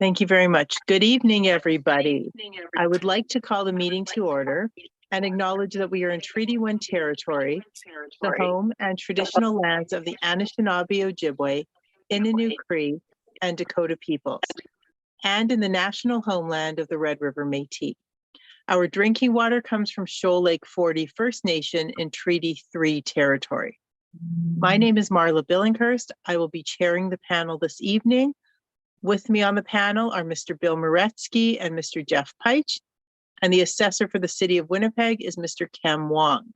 Thank you very much. Good evening, everybody. I would like to call the meeting to order and acknowledge that we are in Treaty 1 territory, the home and traditional lands of the Anishinaabe Ojibwe, Innu Cree, and Dakota peoples, and in the national homeland of the Red River Métis. Our drinking water comes from Shoal Lake 40 First Nation in Treaty 3 territory. My name is Marla Billinghurst. I will be chairing the panel this evening. With me on the panel are Mr. Bill Moretsky and Mr. Jeff Peich, and the assessor for the city of Winnipeg is Mr. Kem Wong.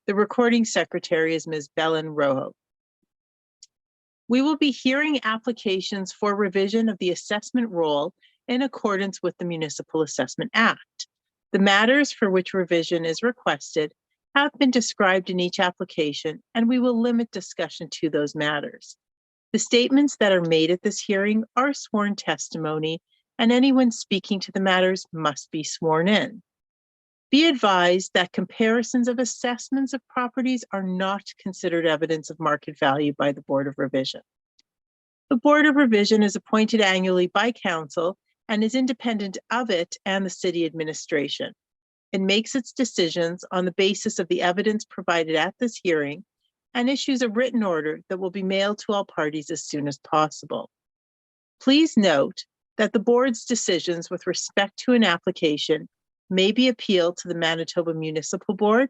The recording secretary is Ms. Belen Rojo. We will be hearing applications for revision of the assessment roll in accordance with the Municipal Assessment Act. The matters for which revision is requested have been described in each application, and we will limit discussion to those matters. The statements that are made at this hearing are sworn testimony, and anyone speaking to the matters must be sworn in. Be advised that comparisons of assessments of properties are not considered evidence of market value by the Board of Revision. The Board of Revision is appointed annually by Council and is independent of it and the City Administration. It makes its decisions on the basis of the evidence provided at this hearing and issues a written order that will be mailed to all parties as soon as possible. Please note that the Board's decisions with respect to an application may be appealed to the Manitoba Municipal Board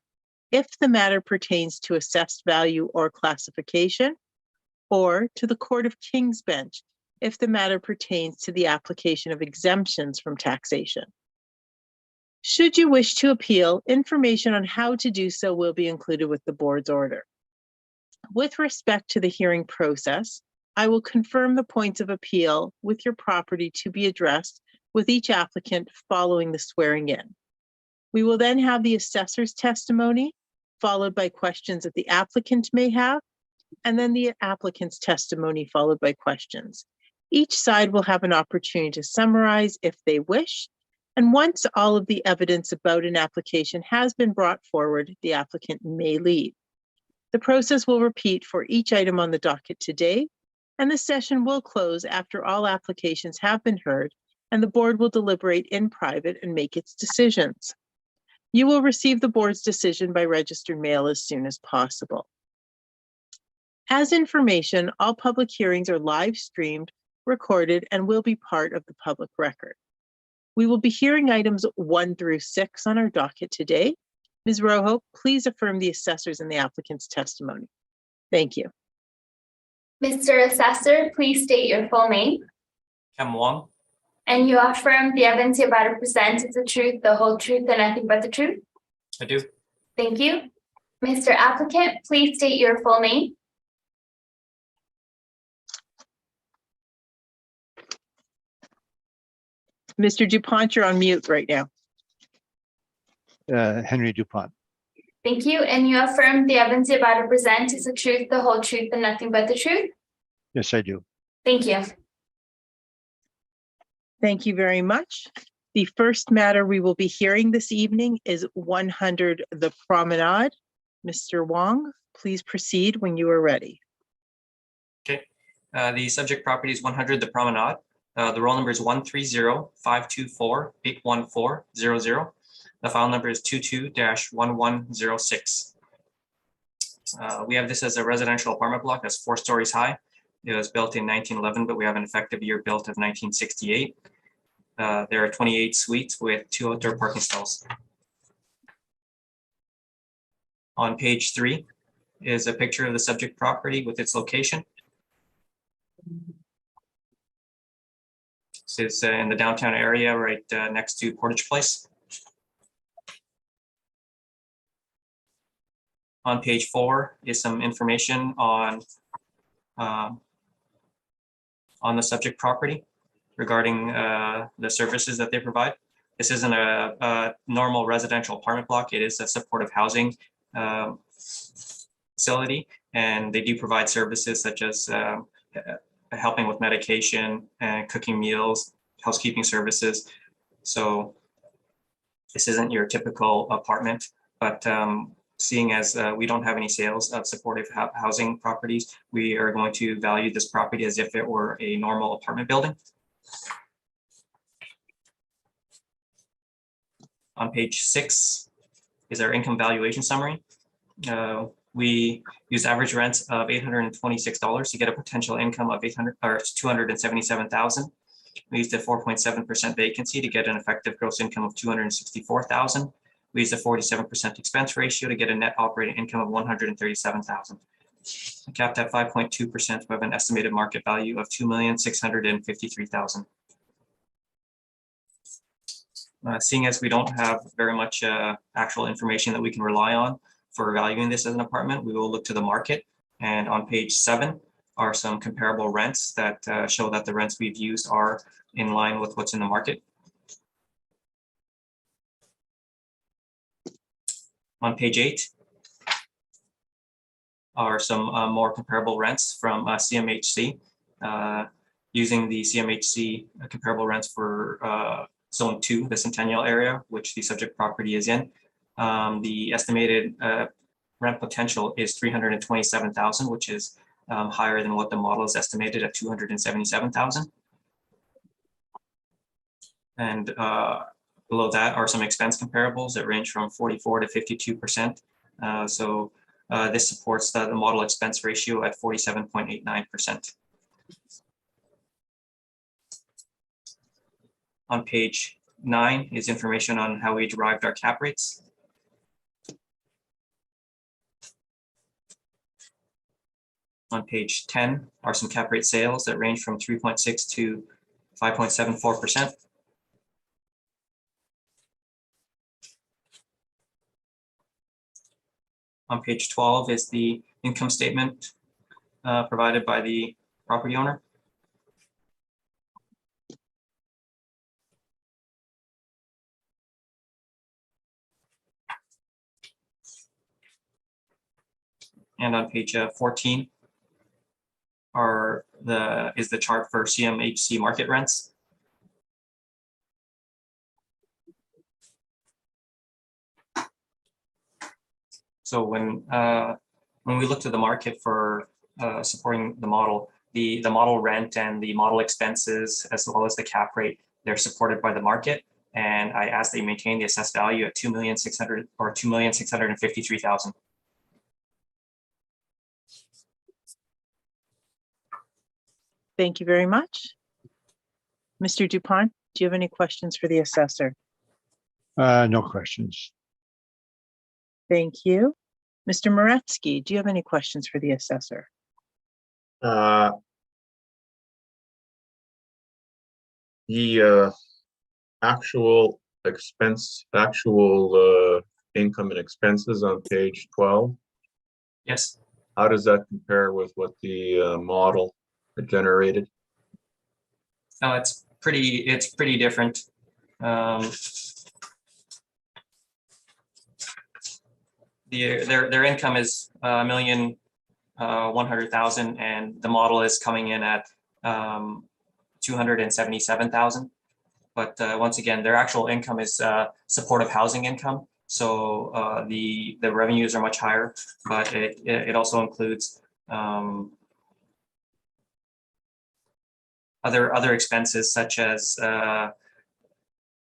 if the matter pertains to assessed value or classification, or to the Court of King's Bench if the matter pertains to the application of exemptions from taxation. Should you wish to appeal, information on how to do so will be included with the Board's order. With respect to the hearing process, I will confirm the points of appeal with your property to be addressed with each applicant following the swearing in. We will then have the assessor's testimony, followed by questions that the applicant may have, and then the applicant's testimony followed by questions. Each side will have an opportunity to summarize if they wish, and once all of the evidence about an application has been brought forward, the applicant may leave. The process will repeat for each item on the docket today, and the session will close after all applications have been heard, and the Board will deliberate in private and make its decisions. You will receive the Board's decision by registered mail as soon as possible. As information, all public hearings are live streamed, recorded, and will be part of the public record. We will be hearing items 1 through 6 on our docket today. Ms. Rojo, please affirm the assessors and the applicant's testimony. Thank you. Mr. Assessor, please state your full name. Kem Wong. And you affirm the evidence you're about to present is the truth, the whole truth, and nothing but the truth? I do. Thank you. Mr. Applicant, please state your full name. Mr. DuPont, you're on mute right now. Henry DuPont. Thank you. And you affirm the evidence you're about to present is the truth, the whole truth, and nothing but the truth? Yes, I do. Thank you. Thank you very much. The first matter we will be hearing this evening is 100 The Promenade. Mr. Wong, please proceed when you are ready. Okay. The subject property is 100 The Promenade. The roll number is 130-524-81400. The file number is 22-1106. We have this as a residential apartment block that's 4 stories high. It was built in 1911, but we have an effective year built of 1968. There are 28 suites with 2 outdoor parking stalls. On page 3 is a picture of the subject property with its location. This is in the downtown area, right next to Portage Place. On page 4 is some information on the subject property regarding the services that they provide. This isn't a normal residential apartment block. It is a supportive housing facility, and they do provide services such as helping with medication and cooking meals, housekeeping services. So this isn't your typical apartment, but seeing as we don't have any sales of supportive housing properties, we are going to value this property as if it were a normal apartment building. On page 6 is our income valuation summary. We used average rents of $826 to get a potential income of $277,000. We used a 4.7% vacancy to get an effective gross income of $264,000. We used a 47% expense ratio to get a net operating income of $137,000. Capped at 5.2%, we have an estimated market value of $2,653,000. Seeing as we don't have very much actual information that we can rely on for valuing this as an apartment, we will look to the market. And on page 7 are some comparable rents that show that the rents we've used are in line with what's in the market. On page 8 are some more comparable rents from CMHC. Using the CMHC comparable rents for Zone 2, the Centennial area, which the subject property is in. The estimated rent potential is $327,000, which is higher than what the model is estimated at $277,000. And below that are some expense comparables that range from 44 to 52%. So this supports the model expense ratio at 47.89%. On page 9 is information on how we derived our cap rates. On page 10 are some cap rate sales that range from 3.6 to 5.74%. On page 12 is the income statement provided by the property owner. And on page 14 is the chart for CMHC market rents. So when we look to the market for supporting the model rent and the model expenses, as well as the cap rate, they're supported by the market. And I ask that you maintain the assessed value at $2,600,000 or $2,653,000. Thank you very much. Mr. Dupont, do you have any questions for the assessor? No questions. Thank you. Mr. Moretsky, do you have any questions for the assessor? The actual income and expenses on page 12. Yes. How does that compare with what the model generated? No, it's pretty different. Their income is $1,100,000, and the model is coming in at $277,000. But once again, their actual income is supportive housing income, so the revenues are much higher. But it also includes other expenses such as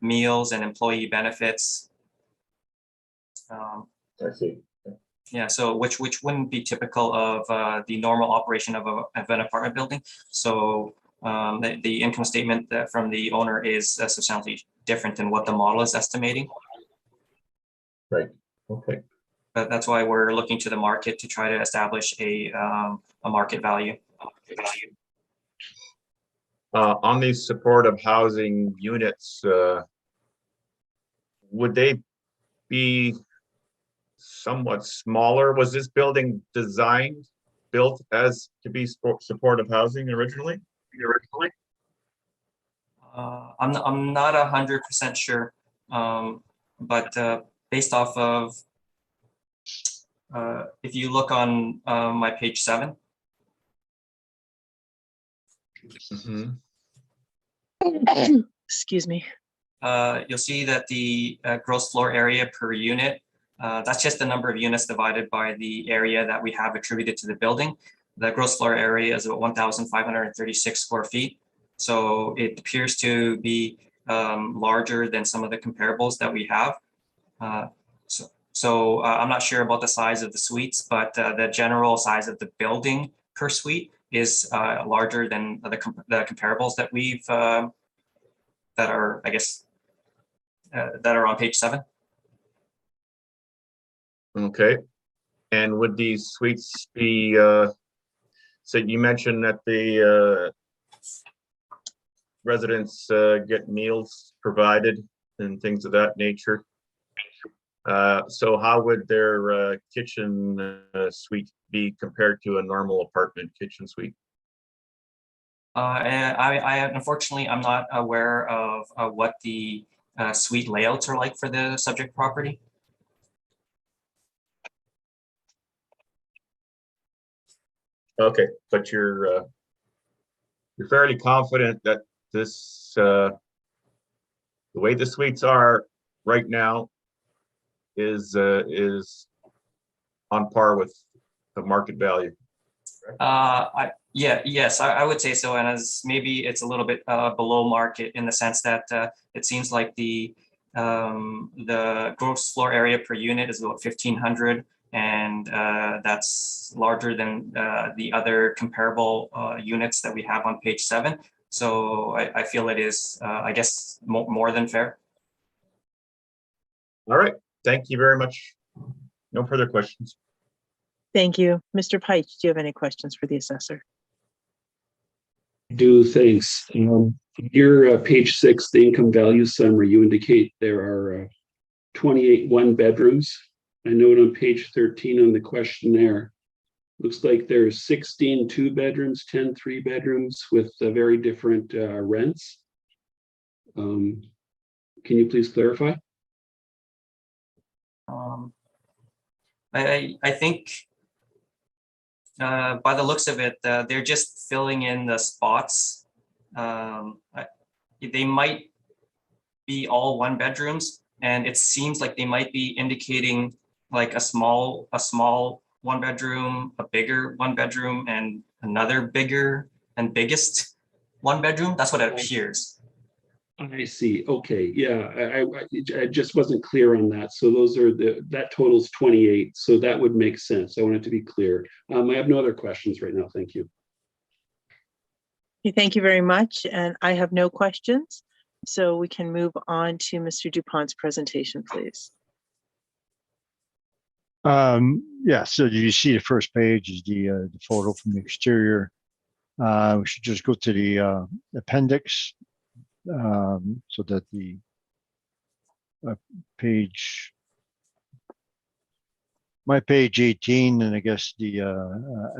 meals and employee benefits. I see. Yeah, so which wouldn't be typical of the normal operation of an apartment building. So the income statement from the owner is substantially different than what the model is estimating. Right. Okay. But that's why we're looking to the market to try to establish a market value. On these supportive housing units, would they be somewhat smaller? Was this building built as to be supportive housing originally? I'm not 100% sure, but based off of if you look on my page 7. Mm-hmm. Excuse me. You'll see that the gross floor area per unit, that's just the number of units divided by the area that we have attributed to the building. The gross floor area is about 1,536 square feet. So it appears to be larger than some of the comparables that we have. I'm not sure about the size of the suites, but the general size of the building per suite is larger than the comparables that we've that are, I guess, that are on page 7. Okay. And would these suites be, so you mentioned that the residents get meals provided and things of that nature. So how would their kitchen suite be compared to a normal apartment kitchen suite? And I unfortunately, I'm not aware of what the suite layouts are like for the subject property. Okay, but you're fairly confident that this the way the suites are right now is on par with the market value. Yes, I would say so. And as maybe it's a little bit below market in the sense that it seems like the gross floor area per unit is about 1,500, and that's larger than the other comparable units that we have on page 7. So I feel it is, I guess, more than fair. All right, thank you very much. No further questions. Thank you. Mr. Pike, do you have any questions for the assessor? Thanks. Your page 6, the income value summary, you indicate there are 28 one-bedrooms. I note on page 13 on the questionnaire, looks like there's 16 two-bedrooms, 10 three-bedrooms with very different rents. Can you please clarify? I think by the looks of it, they're just filling in the spots. They might be all one bedrooms, and it seems like they might be indicating like a small one bedroom, a bigger one bedroom, and another bigger and biggest one bedroom. That's what it appears. I see. Okay. Yeah, I just wasn't clear on that. So those are that totals 28. So that would make sense. I wanted to be clear. I have no other questions right now. Thank you. Thank you very much. And I have no questions. So we can move on to Mr. DuPont's presentation, please. Yeah, so you see the first page is the photo from the exterior. We should just go to the appendix. So that the page, my page 18, and I guess the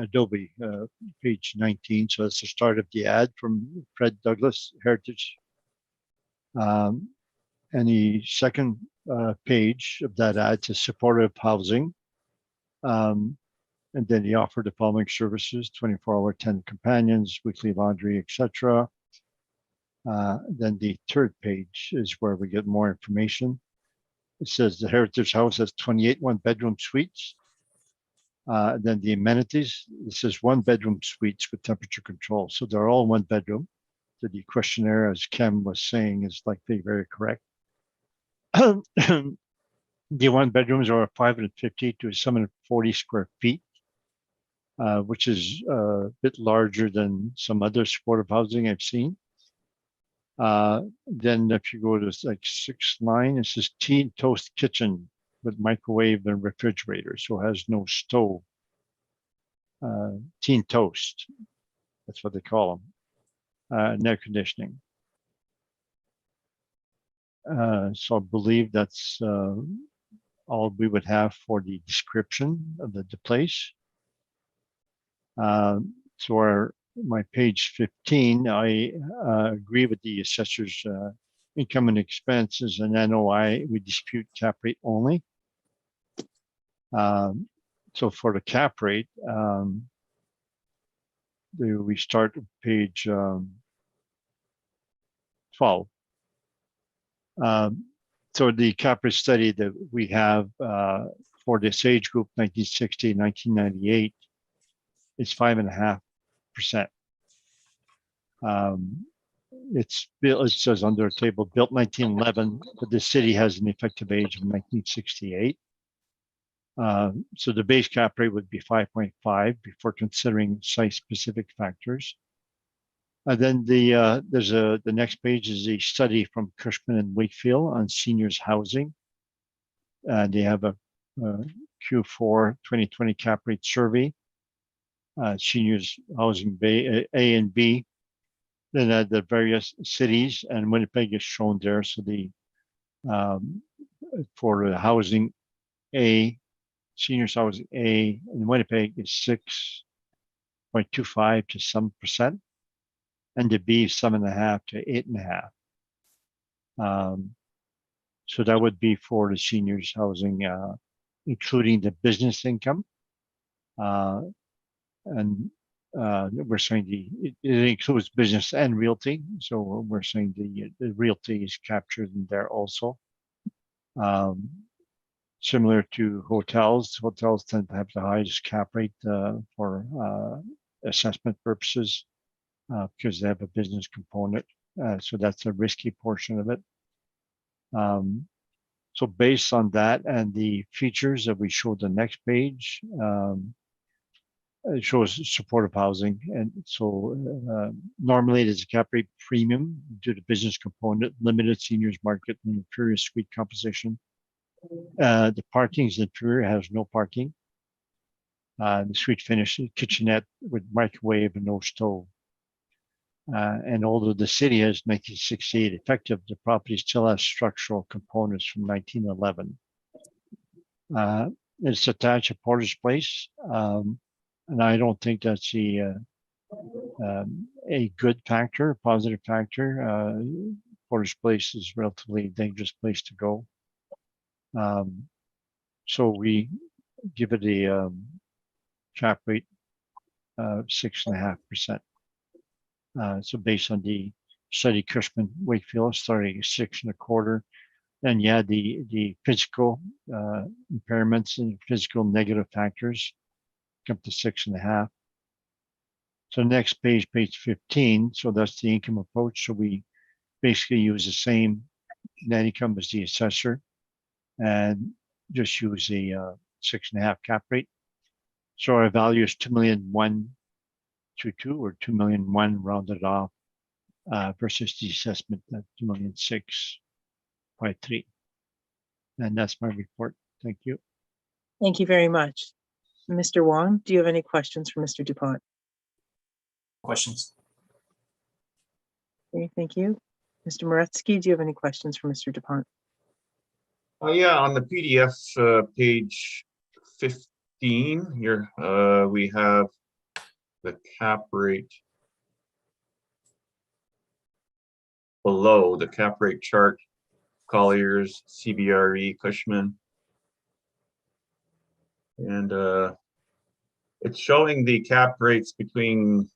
Adobe page 19. So that's the start of the ad from Fred Douglas Heritage. And the second page of that ad to supportive housing. And then he offered the following services: 24-hour tenant companions, weekly laundry, etc. Then the third page is where we get more information. It says the Heritage House has 28 one-bedroom suites. Then the amenities, it says one-bedroom suites with temperature control. So they're all one bedroom. So the questionnaire, as Kem was saying, is likely very correct. The one bedrooms are 550 to 740 square feet, which is a bit larger than some other supportive housing I've seen. Then if you go to like 6th line, it says tea toast kitchen with microwave and refrigerator. So it has no stove. Tea toast, that's what they call them. And air conditioning. So I believe that's all we would have for the description of the place. So my page 15, I agree with the assessor's income and expenses and NOI. We dispute cap rate only. So for the cap rate, we start at page 12. So the cap rate study that we have for this age group, 1960, 1998, is 5.5%. it's built, it says under a table, built 1911, but the city has an effective age of 1968. So the base cap rate would be 5.5 before considering site-specific factors. And then the next page is a study from Cushman and Wakefield on seniors housing. They have a Q4 2020 cap rate survey. Seniors housing A and B. Then the various cities, and Winnipeg is shown there. So the for the housing A, seniors housing A in Winnipeg is 6.25 to some percent, and the B is 7.5 to 8.5. So that would be for the seniors housing, including the business income, and we're saying it includes business and realty. So we're saying the realty is captured in there also. Similar to hotels, hotels tend to have the highest cap rate for assessment purposes because they have a business component. So that's a risky portion of it. So based on that and the features that we showed the next page, it shows supportive housing. And so normally there's a cap rate premium due to business component, limited seniors market, and inferior suite composition. The parking is inferior, has no parking. The suite finish, kitchenette with microwave and no stove. And although the city has 1968 effective, the property still has structural components from 1911. It's attached to Porter's Place, and I don't think that's a good factor, a positive factor. Porter's Place is a relatively dangerous place to go. So we give it a cap rate of 6.5%. So based on the study Cushman Wakefield starting at 6.25, and yeah, the physical impairments and physical negative factors come to 6.5. So next page, page 15. So that's the income approach. So we basically use the same net income as the assessor and just use a 6.5 cap rate. So our value is 2,122 or 2,000,001 rounded off versus the assessment at 2,006.3. And that's my report. Thank you. Thank you very much. Mr. Wong, do you have any questions for Mr. Dupont? Questions? Okay, thank you. Mr. Moretsky, do you have any questions for Mr. Dupont? Oh yeah, on the PDF page 15 here, we have the cap rate below the cap rate chart, Colliers, CBRE, Cushman. And it's showing the cap rates between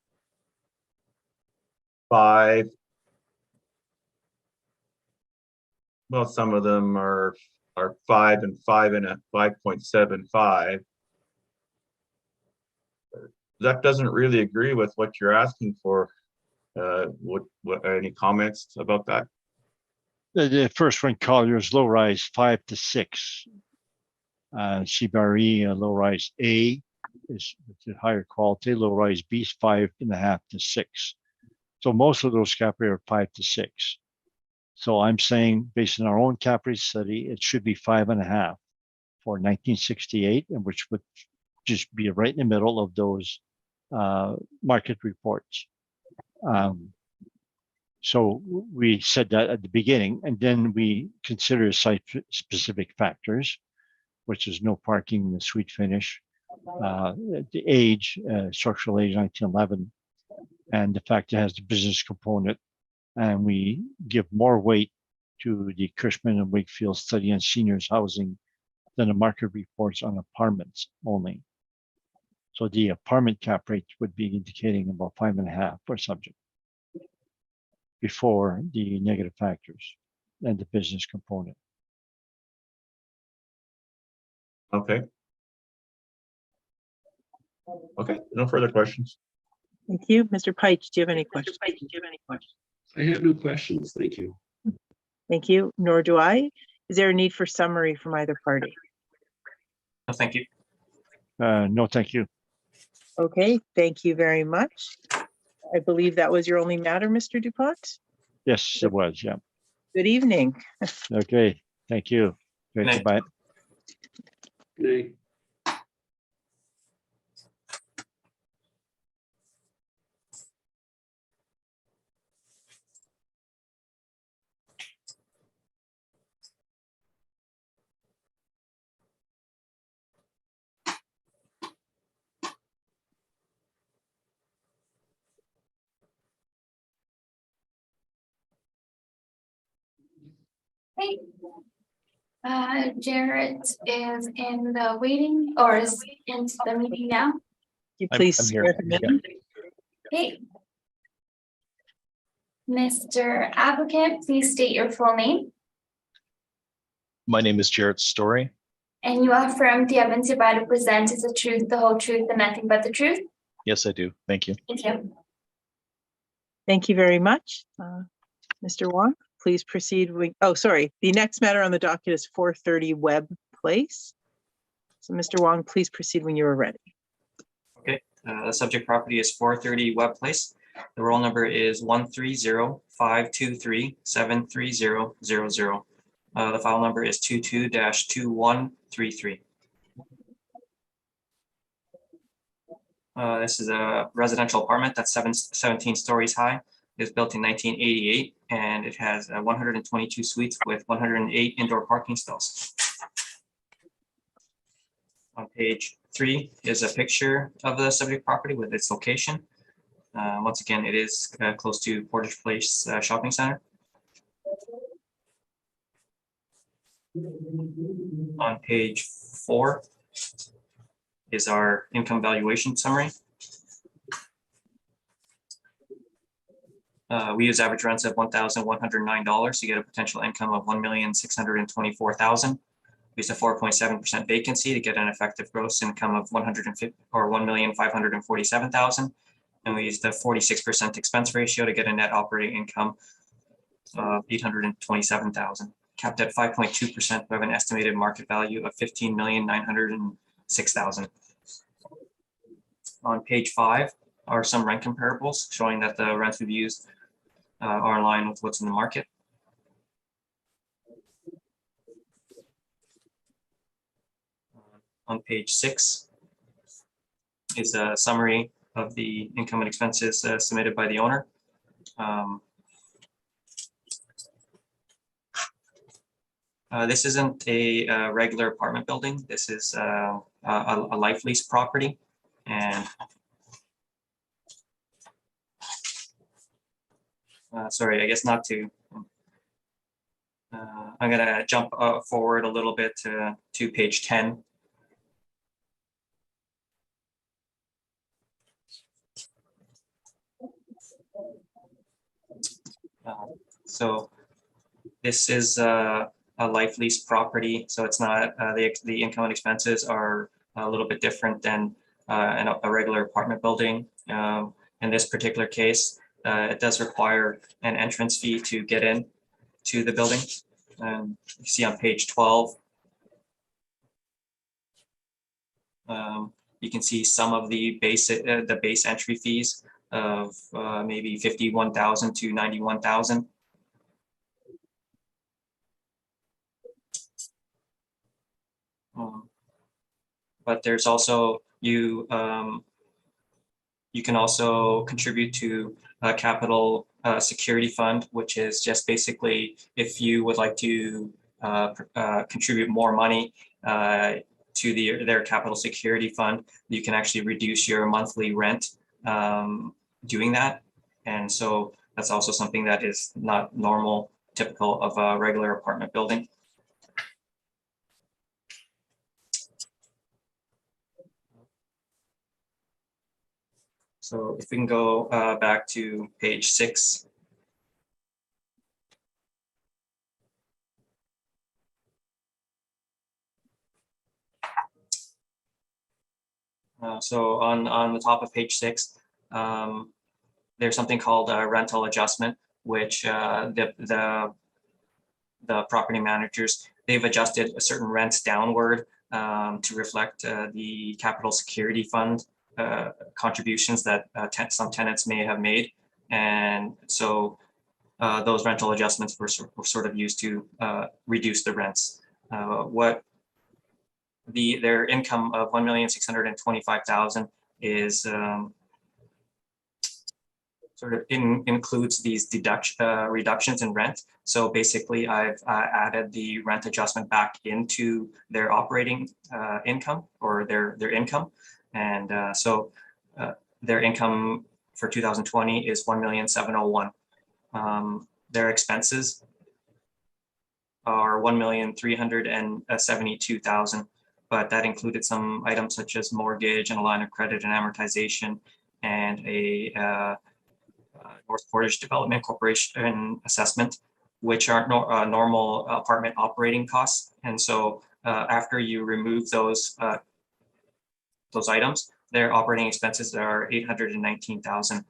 5. Well, some of them are 5 and 5 and a 5.75. That doesn't really agree with what you're asking for. What any comments about that? The first one, Colliers, low rise 5 to 6. CBRE low rise A is higher quality. Low rise B is 5.5 to 6. So most of those cap rate are 5 to 6. So I'm saying, based on our own cap rate study, it should be 5.5 for 1968, and which would just be right in the middle of those market reports. So we said that at the beginning, and then we consider site-specific factors, which is no parking in the suite finish, the age, structural age 1911, and the fact it has the business component. And we give more weight to the Cushman and Wakefield study on seniors housing than the market reports on apartments only. So the apartment cap rate would be indicating about 5.5 per subject before the negative factors and the business component. Okay. Okay, no further questions. Thank you. Mr. Pike, do you have any questions? I have no questions. Thank you. Thank you, nor do I. Is there a need for summary from either party? No, thank you. No, thank you. Okay, thank you very much. I believe that was your only matter, Mr. Dupont. Yes, it was. Yeah. Good evening. Okay. Thank you. Okay, Night. goodbye. Good night. Hey. Jarrett is in the waiting or is into the meeting now. You I'm please here. swear him in. Hey. Mr. Applicant, please state your full name My name is Jarrett Story. and you affirm the evidence you're about to present is the truth, the whole truth, and nothing but the truth. Yes, I do. Thank you. Thank you. Thank you very much. Mr. Wong, please proceed. Oh, sorry. The next matter on the docket is 430 Webb Place. So Mr. Wong, please proceed when you are ready. Okay, the subject property is 430 Webb Place. The roll number is 130-523-73000. The file number is 22-2133. This is a residential apartment that's 17 stories high. It was built in 1988, and it has 122 suites with 108 indoor parking stalls. On page 3 is a picture of the subject property with its location. Once again, it is close to Portage Place Shopping Center. On page 4 is our income valuation summary. We use average rents of $1,109 to get a potential income of $1,624,000. We use a 4.7% vacancy to get an effective gross income of $1,547,000. And we use the 46% expense ratio to get a net operating income of $827,000. Capped at 5.2%, we have an estimated market value of $15,906,000. On page 5 are some rent comparables showing that the rents we've used are in line with what's in the market. On page 6 is a summary of the income and expenses submitted by the owner. This isn't a regular apartment building. This is a life lease property, and sorry, I guess not to. I'm gonna jump forward a little bit to page 10. So this is a life lease property, so it's not the income and expenses are a little bit different than a regular apartment building. In this particular case, it does require an entrance fee to get in to the building. You see on page 12, you can see some of the base entry fees of maybe $51,000 to $91,000. But there's also you can also contribute to a capital security fund, which is just basically if you would like to contribute more money to their capital security fund, you can actually reduce your monthly rent doing that. And so that's also something that is not normal, typical of a regular apartment building. So if we can go back to page 6. So on the top of page 6, there's something called a rental adjustment. which the property managers, they've adjusted certain rents downward to reflect the capital security fund contributions that some tenants may have made. And so those rental adjustments were sort of used to reduce the rents. Their income of $1,625,000 is sort of includes these reductions in rent. So basically, I've added the rent adjustment back into their operating income or their income, and so their income for 2020 is $1,701,000. Their expenses are $1,372,000, but that included some items such as mortgage and a line of credit and amortization, and a North Portage Development Corporation assessment, which aren't normal apartment operating costs. And so after you remove those items, their operating expenses are $819,000.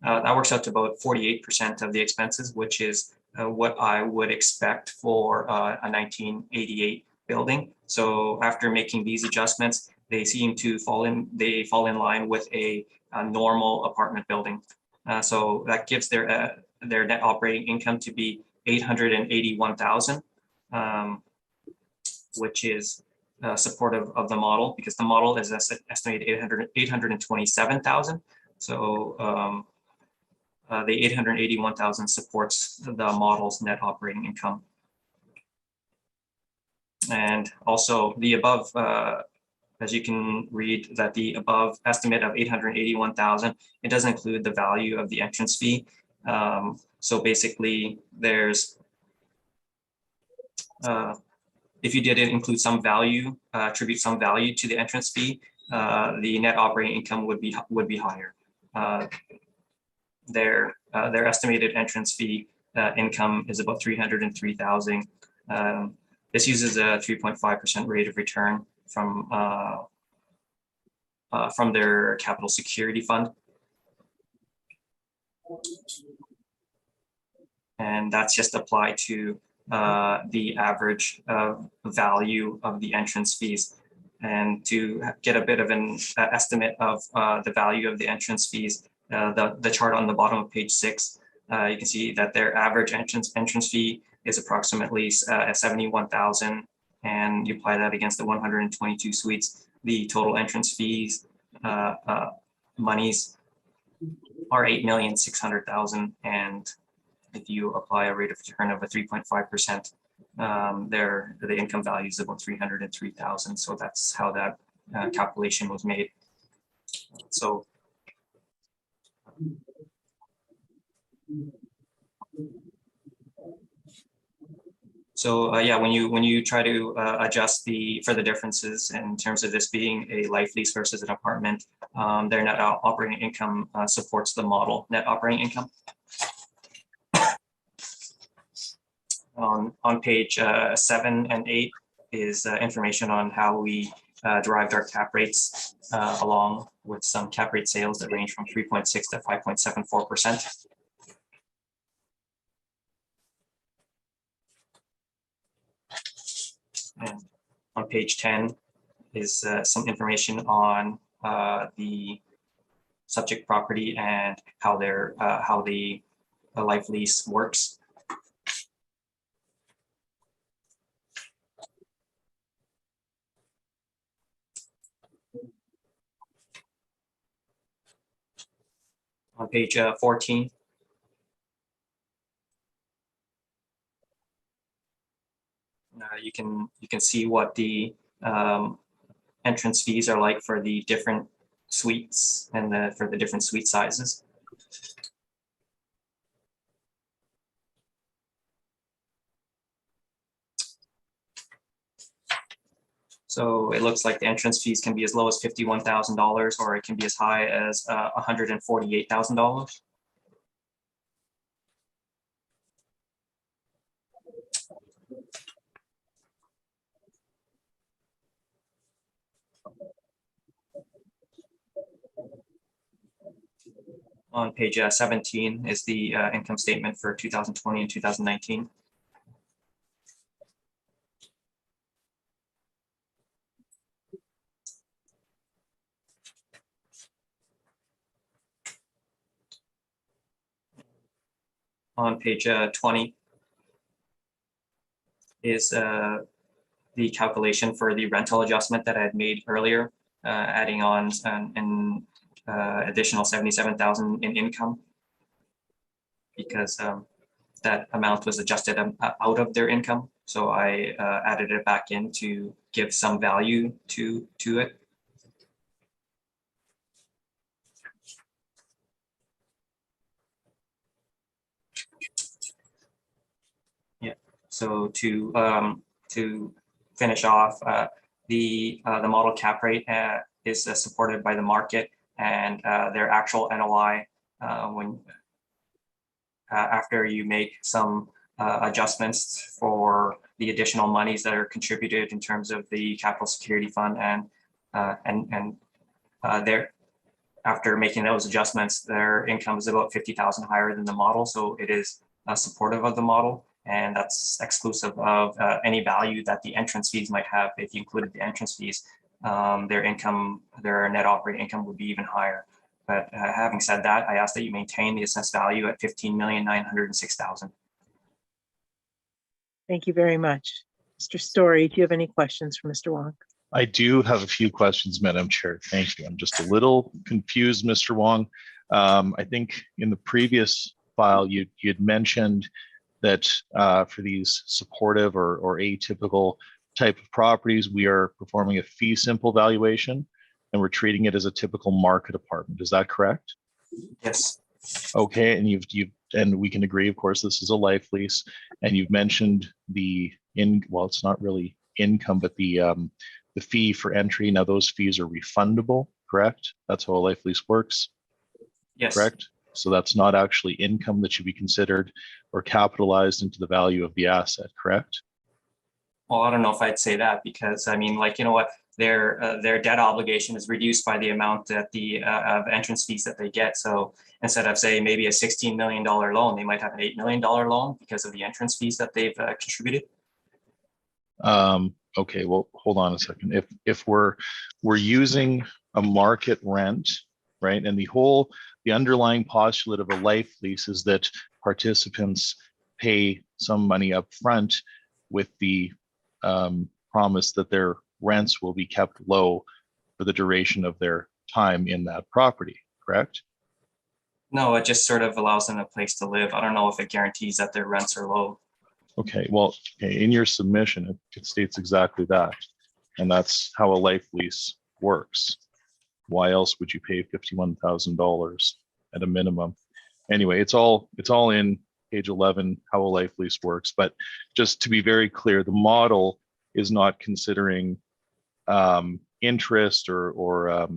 That works out to about 48% of the expenses, which is what I would expect for a 1988 building. So after making these adjustments, they seem to fall in line with a normal apartment building. So that gives their net operating income to be $881,000, which is supportive of the model, because the model is estimated $827,000. So the $881,000 supports the model's net operating income. And also the above, as you can read, that the above estimate of $881,000, it does include the value of the entrance fee. So basically, there's if you didn't include some value, attribute some value to the entrance fee, the net operating income would be higher. Their estimated entrance fee income is about $303,000. This uses a 3.5% rate of return from their capital security fund. And that's just applied to the average value of the entrance fees. And to get a bit of an estimate of the value of the entrance fees, the chart on the bottom of page 6, you can see that their average entrance fee is approximately $71,000, and you apply that against the 122 suites. The total entrance fees monies are $8,600,000, and if you apply a rate of return of a 3.5%, the income value is about $303,000. So that's how that calculation was made. So yeah, when you try to adjust for the differences in terms of this being a life lease versus an apartment, their net operating income supports the model net operating income. On page 7 and 8 is information on how we derived our cap rates, along with some cap rate sales that range from 3.6 to 5.74%. And on page 10 is some information on the subject property and how the life lease works. On page 14, you can see what the entrance fees are like for the different suites and for the different suite sizes. So it looks like the entrance fees can be as low as $51,000, or it can be as high as $148,000. On page 17 is the income statement for 2020 and 2019. On page 20 is the calculation for the rental adjustment that I had made earlier, adding on an additional 77,000 in income, because that amount was adjusted out of their income. So I added it back in to give some value to it. Yeah. So to finish off, the model cap rate is supported by the market, and their actual NOI when after you make some adjustments for the additional monies that are contributed in terms of the capital security fund, and their after making those adjustments, their income is about 50,000 higher than the model. So it is supportive of the model, and that's exclusive of any value that the entrance fees might have. If you included the entrance fees, their income, their net operating income would be even higher. But having said that, I ask that you maintain the assessed value at 15,906,000. Thank you very much. Mr. Story, do you have any questions for Mr. Wong? I do have a few questions, Madam Chair. Thank you. I'm just a little confused, Mr. Wong. I think in the previous file, you'd mentioned that for these supportive or atypical type of properties, we are performing a fee simple valuation, and we're treating it as a typical market apartment. Is that correct? Yes. Okay, and and we can agree, of course, this is a life lease, and you've mentioned well, it's not really income, but the fee for entry. Now those fees are refundable, correct? That's how a life lease works. Yes. Correct. So that's not actually income that should be considered or capitalized into the value of the asset, correct? Well, I don't know if I'd say that, because I mean, like, you know what, their debt obligation is reduced by the amount that the of entrance fees that they get. So instead of, say, maybe a $16 million loan, they might have an $8 million loan because of the entrance fees that they've contributed. Okay, well, hold on a second. If we're using a market rent, right, and the underlying postulate of a life lease is that participants pay some money up front with the promise that their rents will be kept low for the duration of their time in that property, correct? No, it just sort of allows them a place to live. I don't know if it guarantees that their rents are low. Okay, well, in your submission, it states exactly that. And that's how a life lease works. Why else would you pay $51,000 at a minimum? Anyway, it's all in page 11, how a life lease works. But just to be very clear, the model is not considering interest or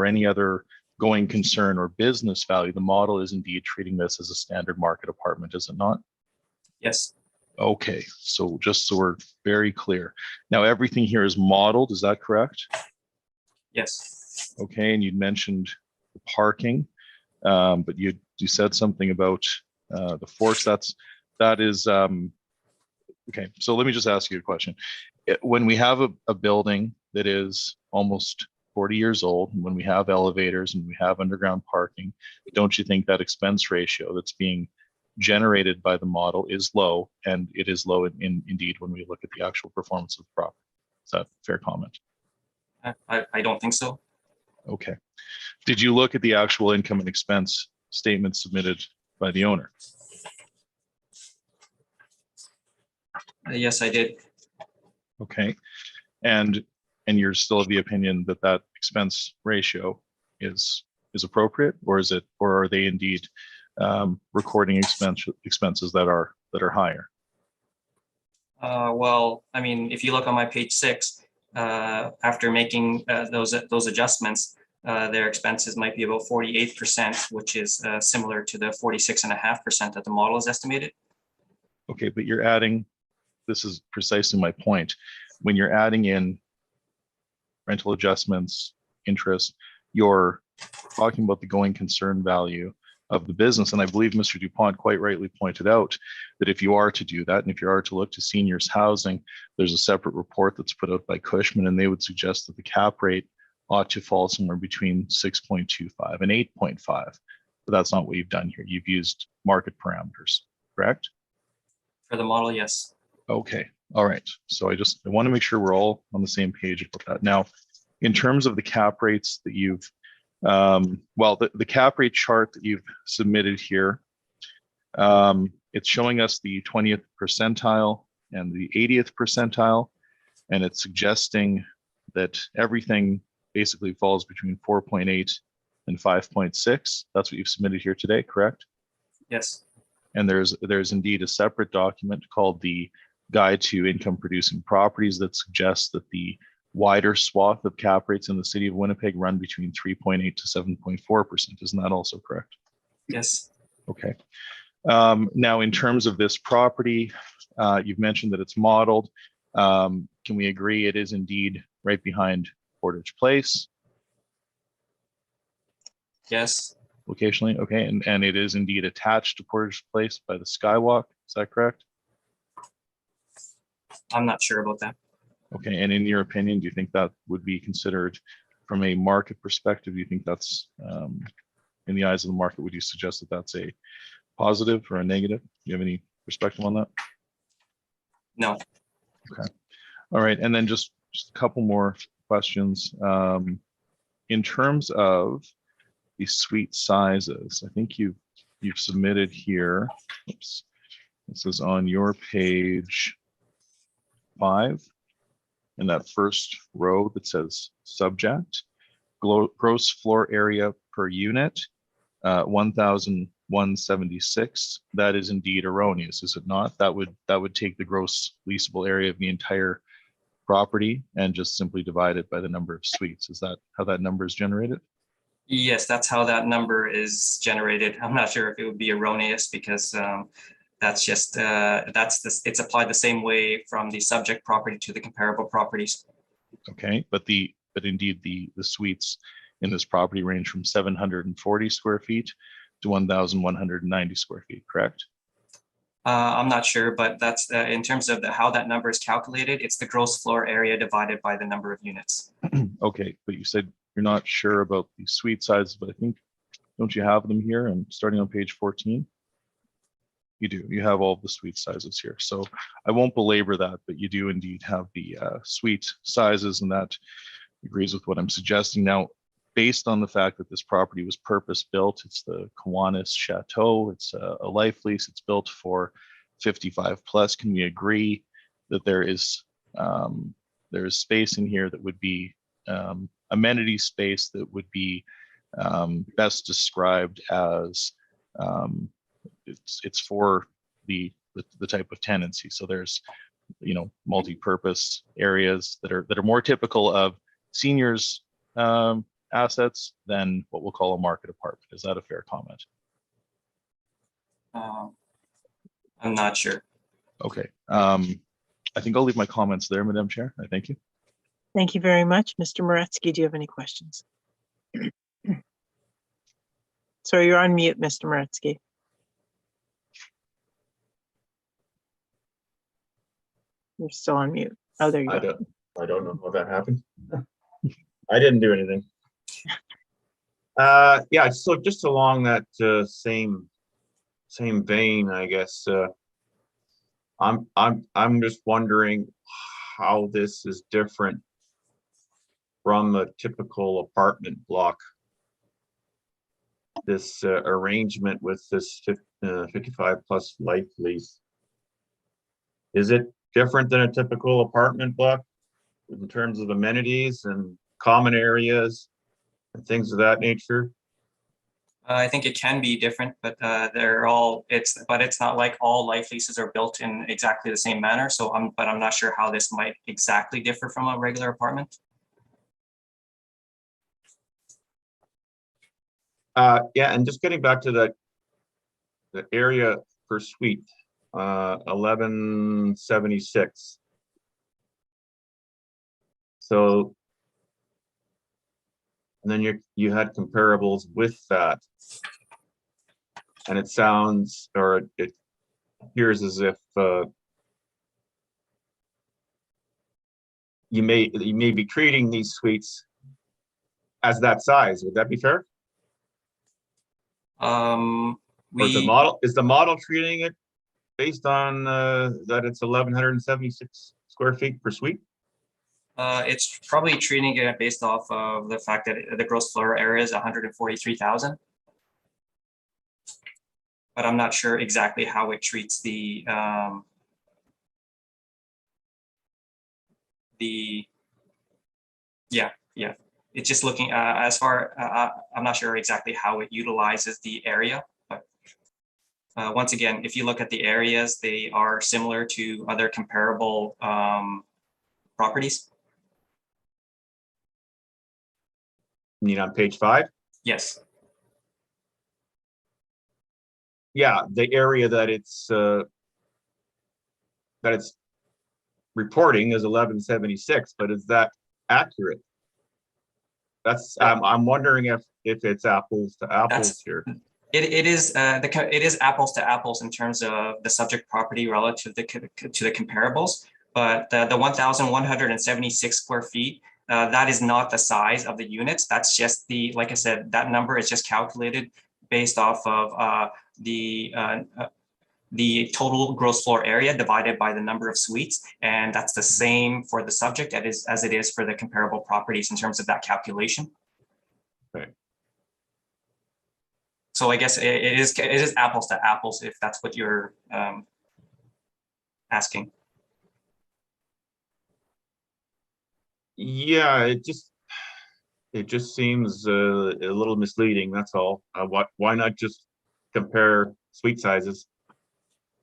any other going concern or business value. The model is indeed treating this as a standard market apartment, is it not? Yes. Okay, so just so we're very clear. Now, everything here is modeled, is that correct? Yes. Okay, and you'd mentioned the parking, but you said something about the forks. That is okay. So let me just ask you a question. When we have a building that is almost 40 years old, and when we have elevators and we have underground parking, don't you think that expense ratio that's being generated by the model is low? And it is low indeed when we look at the actual performance of the property. Is that a fair comment? I don't think so. Okay. Did you look at the actual income and expense statement submitted by the owner? Yes, I did. Okay. And you're still of the opinion that that expense ratio is appropriate, or are they indeed recording expenses that are higher? Well, I mean, if you look on my page 6, after making those adjustments, their expenses might be about 48%, which is similar to the 46.5% that the model is estimated. Okay, but you're adding, this is precisely my point. When you're adding in rental adjustments, interest, you're talking about the going concern value of the business. And I believe Mr. Dupont quite rightly pointed out that if you are to do that, and if you are to look to seniors housing, there's a separate report that's put out by Cushman, and they would suggest that the cap rate ought to fall somewhere between 6.25 and 8.5. But that's not what you've done here. You've used market parameters, correct? For the model, yes. Okay, all right. So I want to make sure we're all on the same page about that. Now, in terms of the cap rates that you've, the cap rate chart that you've submitted here, it's showing us the 20th percentile and the 80th percentile, and it's suggesting that everything basically falls between 4.8 and 5.6. That's what you've submitted here today, correct? Yes. And there's indeed a separate document called the Guide to Income Producing Properties that suggests that the wider swath of cap rates in the city of Winnipeg run between 3.8 to 7.4%. Isn't that also correct? Yes. Okay. Now, in terms of this property, you've mentioned that it's modeled. Can we agree it is indeed right behind Portage Place? Yes. Locationally, okay, and it is indeed attached to Portage Place by the Skywalk. Is that correct? I'm not sure about that. Okay, and in your opinion, do you think that would be considered from a market perspective? Do you think that's in the eyes of the market? Would you suggest that that's a positive or a negative? Do you have any perspective on that? No. Okay. All right, and then just a couple more questions. In terms of the suite sizes, I think you've submitted here. Oops, this is on your page 5 in that first row that says subject. Gross floor area per unit, 1,176. That is indeed erroneous, is it not? That would take the gross leasable area of the entire property and just simply divide it by the number of suites. Is that how that number is generated? Yes, that's how that number is generated. I'm not sure if it would be erroneous because that's just it's applied the same way from the subject property to the comparable properties. Okay, but indeed the suites in this property range from 740 square feet to 1,190 square feet, correct? I'm not sure, but that's in terms of how that number is calculated, it's the gross floor area divided by the number of units. Okay, but you said you're not sure about the suite sizes, but I think, don't you have them here? And starting on page 14? You do. You have all of the suite sizes here. So I won't belabor that, but you do indeed have the suite sizes, and that agrees with what I'm suggesting. Now, based on the fact that this property was purpose-built, it's the Kiwanis Chateau, it's a life lease, it's built for 55 plus. Can we agree that there is space in here that would be amenity space that would be best described as it's for the type of tenancy. So there's multi-purpose areas that are more typical of seniors assets than what we'll call a market apartment. Is that a fair comment? I'm not sure. Okay. I think I'll leave my comments there, Madam Chair. I thank you. Thank you very much. Mr. Moretsky, do you have any questions? Sorry, you're on mute, Mr. Moretsky. You're still on mute. Oh, there you go. I don't know how that happened. I didn't do anything. Yeah, so just along that same vein, I guess. I'm just wondering how this is different from a typical apartment block. This arrangement with this 55 plus life lease. Is it different than a typical apartment block in terms of amenities and common areas and things of that nature? I think it can be different, but it's not like all life leases are built in exactly the same manner. So I'm not sure how this might exactly differ from a regular apartment. Yeah, and just getting back to the area per suite, 1176. So, and then you had comparables with that. And it sounds, or it appears as if you may be treating these suites as that size. Would that be fair? Or is the model treating it based on that it's 1,176 square feet per suite? It's probably treating it based off of the fact that the gross floor area is 143,000. But I'm not sure exactly how it treats the yeah. It's just looking as far. I'm not sure exactly how it utilizes the area, but once again, if you look at the areas, they are similar to other comparable properties. You mean on page 5? Yes. Yeah, the area that it's reporting is 1176, but is that accurate? That's I'm wondering if it's apples to apples here. It is apples to apples in terms of the subject property relative to the comparables, but the 1,176 square feet, that is not the size of the units. That's just like I said, that number is just calculated based off of the total gross floor area divided by the number of suites, and that's the same for the subject as it is for the comparable properties in terms of that calculation. Okay. So I guess it is apples to apples if that's what you're asking. Yeah, it just seems a little misleading. That's all. Why not just compare suite sizes?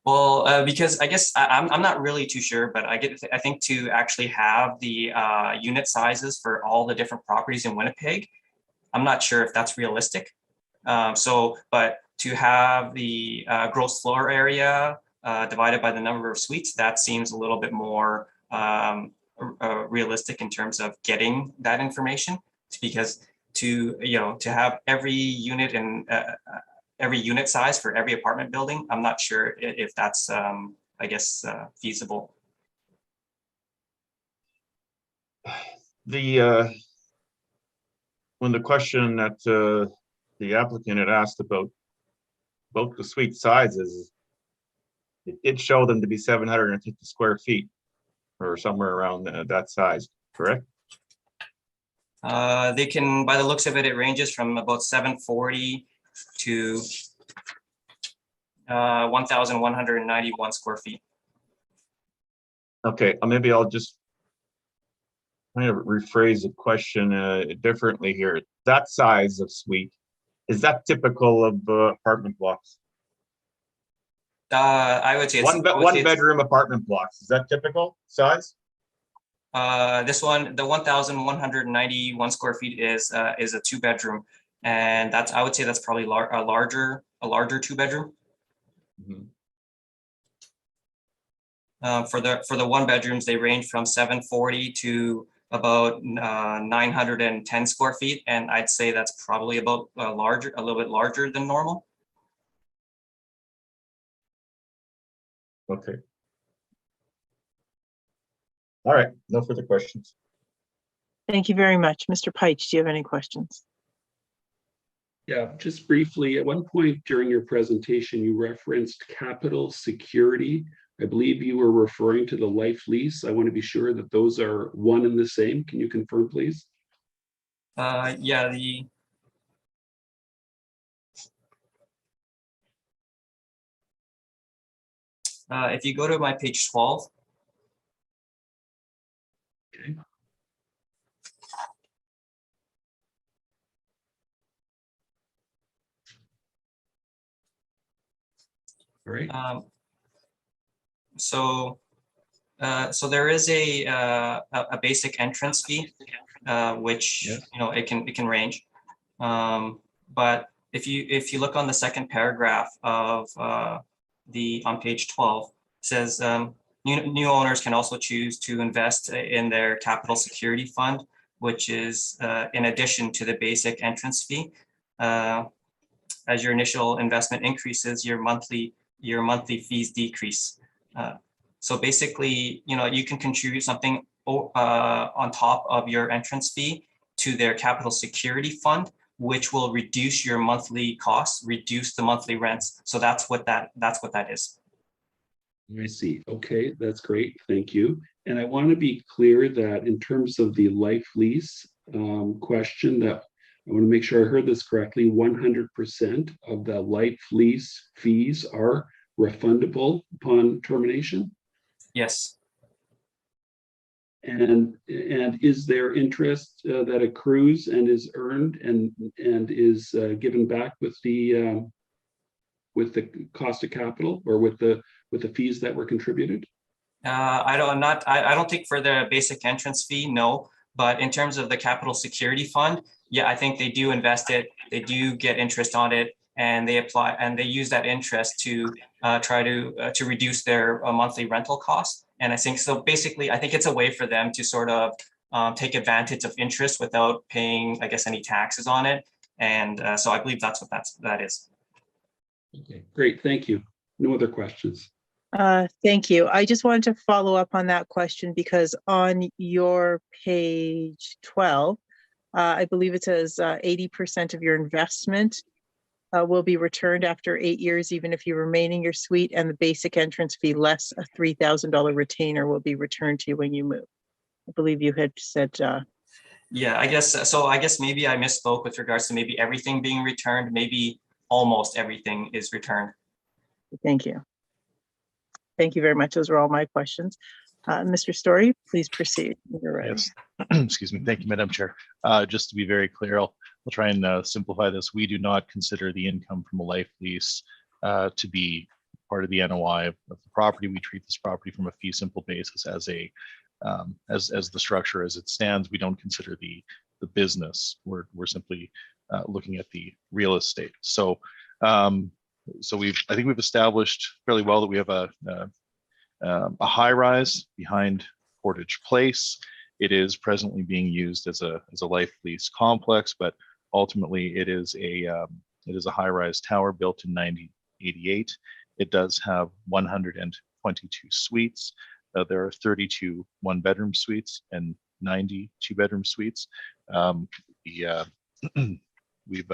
Well, because I guess I'm not really too sure, but I think to actually have the unit sizes for all the different properties in Winnipeg, I'm not sure if that's realistic. But to have the gross floor area divided by the number of suites, that seems a little bit more realistic in terms of getting that information. Because to have every unit and every unit size for every apartment building, I'm not sure if that's I guess feasible. When the question that the applicant had asked about the suite sizes, it did show them to be 750 square feet or somewhere around that size, correct? They can, by the looks of it, it ranges from about 740 to 1,191 square feet. Okay, maybe I'll just kind of rephrase the question differently here. That size of suite, is that typical of apartment blocks? I would say one bedroom apartment blocks. Is that typical size? This one, the 1,191 square feet is a 2-bedroom, and I would say that's probably a larger 2-bedroom. Mm-hmm. For the 1-bedrooms, they range from 740 to about 910 square feet, and I'd say that's probably about a little bit larger than normal. Okay. All right, no further questions. Thank you very much. Mr. Peich, do you have any questions? Yeah, just briefly, at one point during your presentation, you referenced capital security. I believe you were referring to the life lease. I want to be sure that those are one and the same. Can you confirm, please? Yeah, if you go to my page 12. Okay. All right. So there is a basic entrance fee, which it can range, but if you look on the second paragraph of on page 12, it says new owners can also choose to invest in their capital security fund, which is in addition to the basic entrance fee. as your initial investment increases, your monthly fees decrease. So basically, you can contribute something on top of your entrance fee to their capital security fund, which will reduce your monthly costs, reduce the monthly rents. So that's what that is. I see. Okay, that's great. Thank you. And I want to be clear that in terms of the life lease question, that I want to make sure I heard this correctly, 100% of the life lease fees are refundable upon termination? Yes. And is there interest that accrues and is earned and is given back with the cost of capital, or with the fees that were contributed? I don't think for the basic entrance fee, no. But in terms of the capital security fund, yeah, I think they do invest it. They do get interest on it, and they apply and they use that interest to try to reduce their monthly rental costs. And I think so. Basically, I think it's a way for them to sort of take advantage of interest without paying, I guess, any taxes on it. And so I believe that's what that is. Okay, great. Thank you. No other questions. Thank you. I just wanted to follow up on that question because on your page 12, I believe it says 80% of your investment will be returned after 8 years, even if you remain in your suite, and the basic entrance fee less a $3,000 retainer will be returned to you when you move. I believe you had said. Yeah, I guess so. I guess maybe I misspoke with regards to maybe everything being returned. Maybe almost everything is returned. Thank you. Thank you very much. Those were all my questions. Mr. Story, please proceed. You're ready. Yes. Excuse me. Thank you, Madam Chair. Just to be very clear, I'll try and simplify this. We do not consider the income from a life lease to be part of the NOI of the property. We treat this property from a fee simple basis as as the structure as it stands. We don't consider the business. We're simply looking at the real estate. So I think we've established fairly well that we have a high rise behind Portage Place. It is presently being used as a life lease complex, but ultimately it is a high rise tower built in 1988. It does have 122 suites. There are 32 one-bedroom suites and 90 two-bedroom suites. We've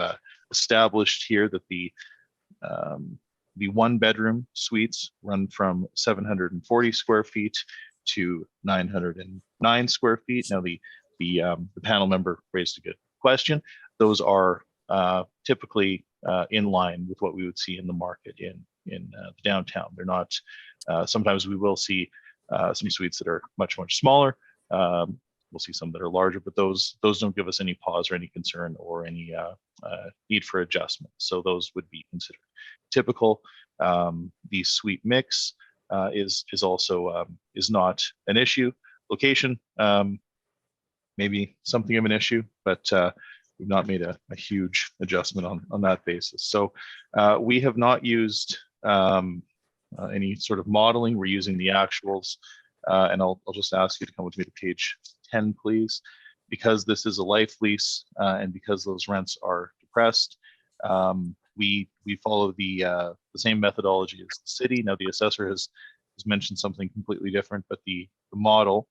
established here that the one-bedroom suites run from 740 square feet to 909 square feet. Now, the panel member raised a good question. Those are typically in line with what we would see in the market in the downtown. They're not. Sometimes we will see some suites that are much smaller. We'll see some that are larger, but those don't give us any pause or any concern or any need for adjustment. So those would be considered typical. The suite mix is also is not an issue. Location maybe something of an issue, but we've not made a huge adjustment on that basis. So we have not used any sort of modeling. We're using the actuals, and I'll just ask you to come with me to page 10, please, because this is a life lease and because those rents are depressed. We follow the same methodology as the city. Now, the assessor has mentioned something completely different, but the model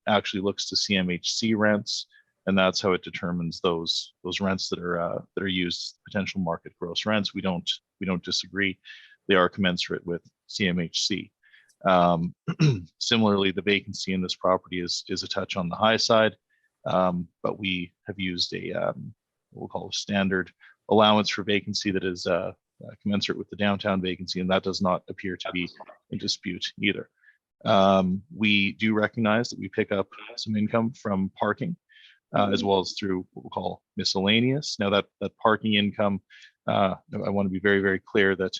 actually looks to CMHC rents, and that's how it determines those rents that are used potential market gross rents. We don't disagree. They are commensurate with CMHC. Similarly, the vacancy in this property is a touch on the high side, but we have used what we'll call a standard allowance for vacancy that is commensurate with the downtown vacancy, and that does not appear to be in dispute either. We do recognize that we pick up some income from parking, as well as through what we'll call miscellaneous. Now, that parking income, I want to be very, very clear that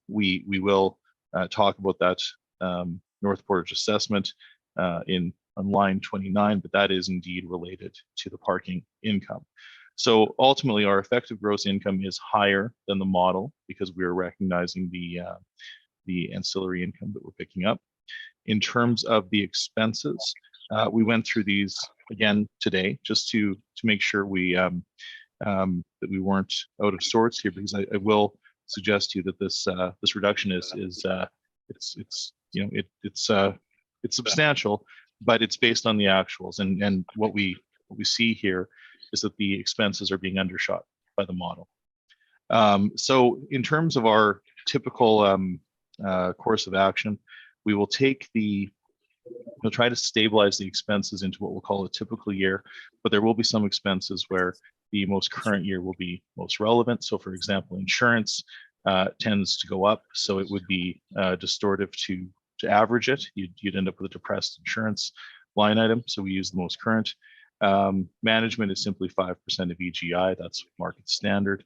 we will talk about that North Portage assessment on line 29, but that is indeed related to the parking income. So ultimately, our effective gross income is higher than the model because we are recognizing the ancillary income that we're picking up. In terms of the expenses, we went through these again today just to make sure we that we weren't out of sorts here, because I will suggest to you that this reduction is it's substantial, but it's based on the actuals, and what we see here is that the expenses are being undershot by the model. So in terms of our typical course of action, we will we'll try to stabilize the expenses into what we'll call a typical year, but there will be some expenses where the most current year will be most relevant. So for example, insurance tends to go up, so it would be distortive to average it. You'd end up with a depressed insurance line item, so we use the most current. Management is simply 5% of EGI, that's market standard.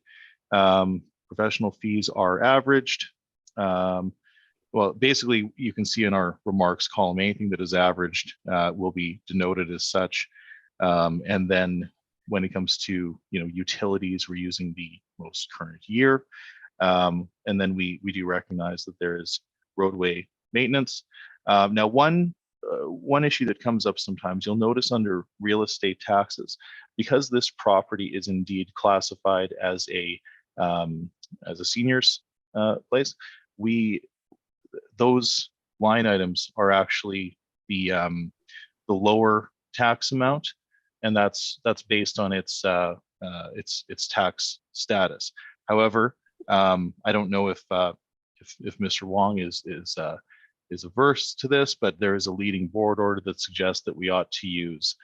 Professional fees are averaged. Well, basically, you can see in our remarks column, anything that is averaged will be denoted as such. And then when it comes to utilities, we're using the most current year. And then we do recognize that there is roadway maintenance. Now, one issue that comes up sometimes, you'll notice under real estate taxes, because this property is indeed classified as a seniors place, those line items are actually the lower tax amount, and that's based on its tax status. However, I don't know if Mr. Wong is averse to this, but there is a leading board order that suggests that we ought to use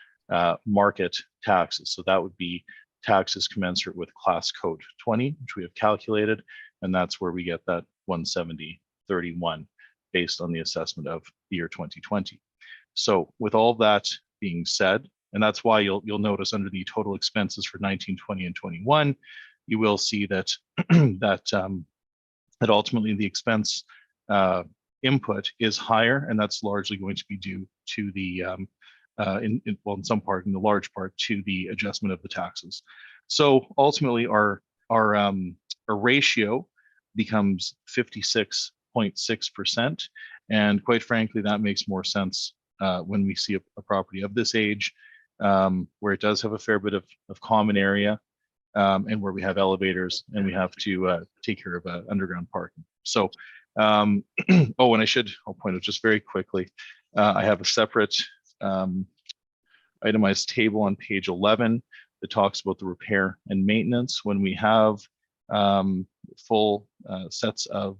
market taxes. So that would be taxes commensurate with class code 20, which we have calculated, and that's where we get that 170.31 based on the assessment of the year 2020. So with all that being said, and that's why you'll notice under the total expenses for 19, 20, and 21, you will see that that ultimately the expense input is higher, and that's largely going to be due to the in some part, in the large part, to the adjustment of the taxes. So ultimately, our ratio becomes 56.6%, and quite frankly, that makes more sense when we see a property of this age, where it does have a fair bit of common area, and where we have elevators and we have to take care of underground parking. So, oh, and I'll point out just very quickly, I have a separate itemized table on page 11 that talks about the repair and maintenance. When we have full sets of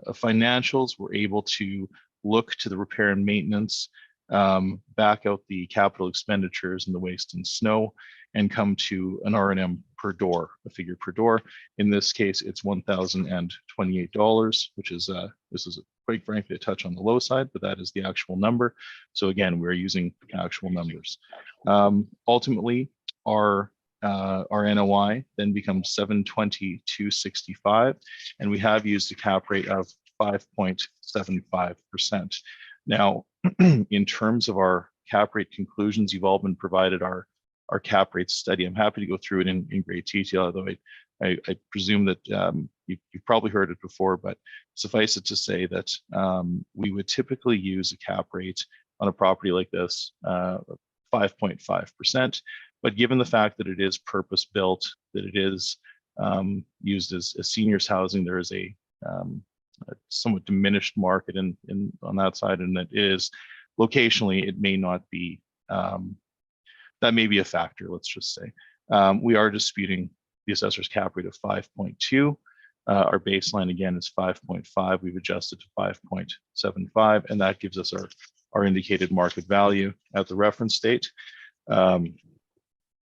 financials, we're able to look to the repair and maintenance, back out the capital expenditures and the waste and snow, and come to an R&M per door, a figure per door. In this case, it's $1,028, which is this is quite frankly a touch on the low side, but that is the actual number. So again, we're using actual numbers. Ultimately, our NOI then becomes $720,265, and we have used a cap rate of 5.75%. Now, in terms of our cap rate conclusions, you've all been provided our cap rate study. I'm happy to go through it in great detail, although I presume that you've probably heard it before, but suffice it to say that we would typically use a cap rate on a property like this, 5.5%. But given the fact that it is purpose-built, that it is used as seniors housing, there is a somewhat diminished market on that side, and that is locationally, it may not be, that may be a factor, let's just say. We are disputing the assessor's cap rate of 5.2. Our baseline again is 5.5. We've adjusted to 5.75, and that gives us our indicated market value at the reference date of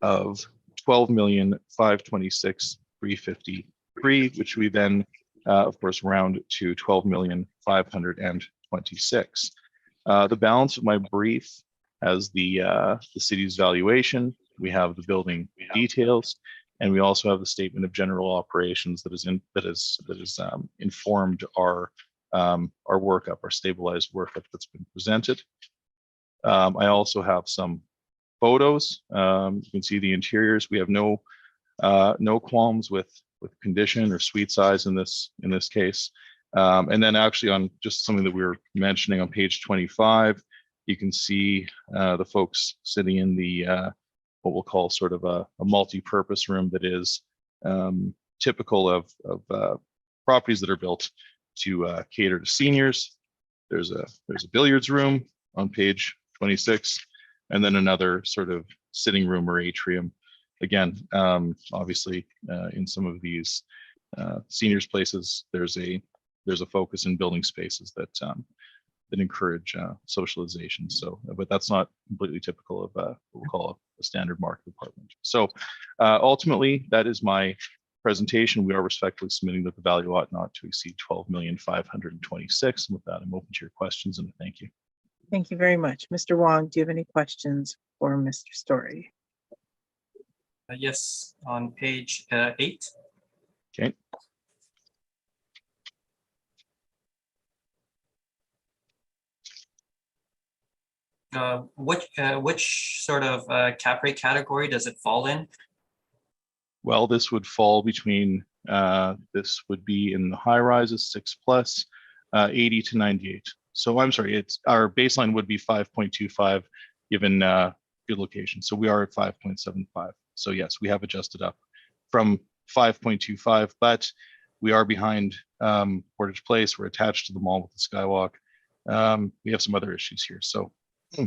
$12,526,353, which we then of course round to $12,526,000. The balance of my brief has the city's valuation. We have the building details, and we also have the statement of general operations that is informed our workup, our stabilized workup that's been presented. I also have some photos. You can see the interiors. We have no qualms with condition or suite size in this case. And then actually on just something that we were mentioning on page 25, you can see the folks sitting in the what we'll call sort of a multi-purpose room that is typical of properties that are built to cater to seniors. There's a billiards room on page 26, and then another sort of sitting room or atrium. Again, obviously, in some of these seniors places, there's a focus in building spaces that encourage socialization. So, but that's not completely typical of what we'll call a standard market apartment. So, ultimately, that is my presentation. We are respectfully submitting that the value ought not to exceed 12,526,000. And with that, I'm open to your questions, and thank you. Thank you very much. Mr. Wong, do you have any questions for Mr. Story? Yes, on page 8. Okay. Which sort of cap rate category does it fall in? Well, this would fall between, this would be in the high rises 6+, 80 to 98. So I'm sorry, it's our baseline would be 5.25 given good location. So we are at 5.75. So yes, we have adjusted up from 5.25, but we are behind Portage Place. We're attached to the mall with the skywalk. We have some other issues here. So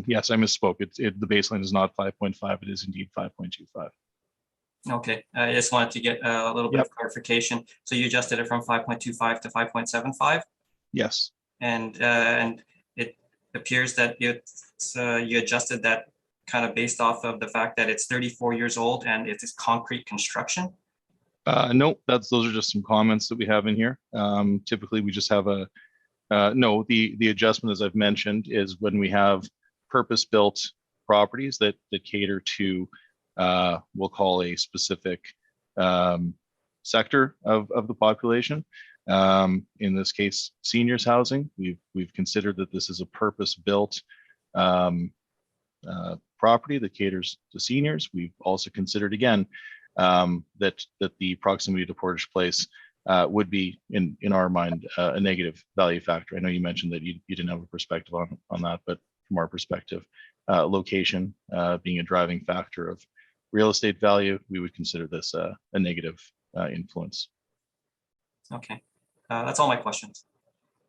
yes, I misspoke. The baseline is not 5.5. It is indeed 5.25. Okay, I just wanted to get a little bit of clarification. So you adjusted it from 5.25 to 5.75? Yes. And it appears that you adjusted that kind of based off of the fact that it's 34 years old and it is concrete construction? No, those are just some comments that we have in here. Typically, we just have no, the adjustment, as I've mentioned, is when we have purpose-built properties that cater to we'll call a specific sector of the population. In this case, seniors housing. We've considered that this is a purpose-built property that caters to seniors. We've also considered again that the proximity to Portage Place would be in our mind a negative value factor. I know you mentioned that you didn't have a perspective on that, but from our perspective, location being a driving factor of real estate value, we would consider this a negative influence. Okay, that's all my questions.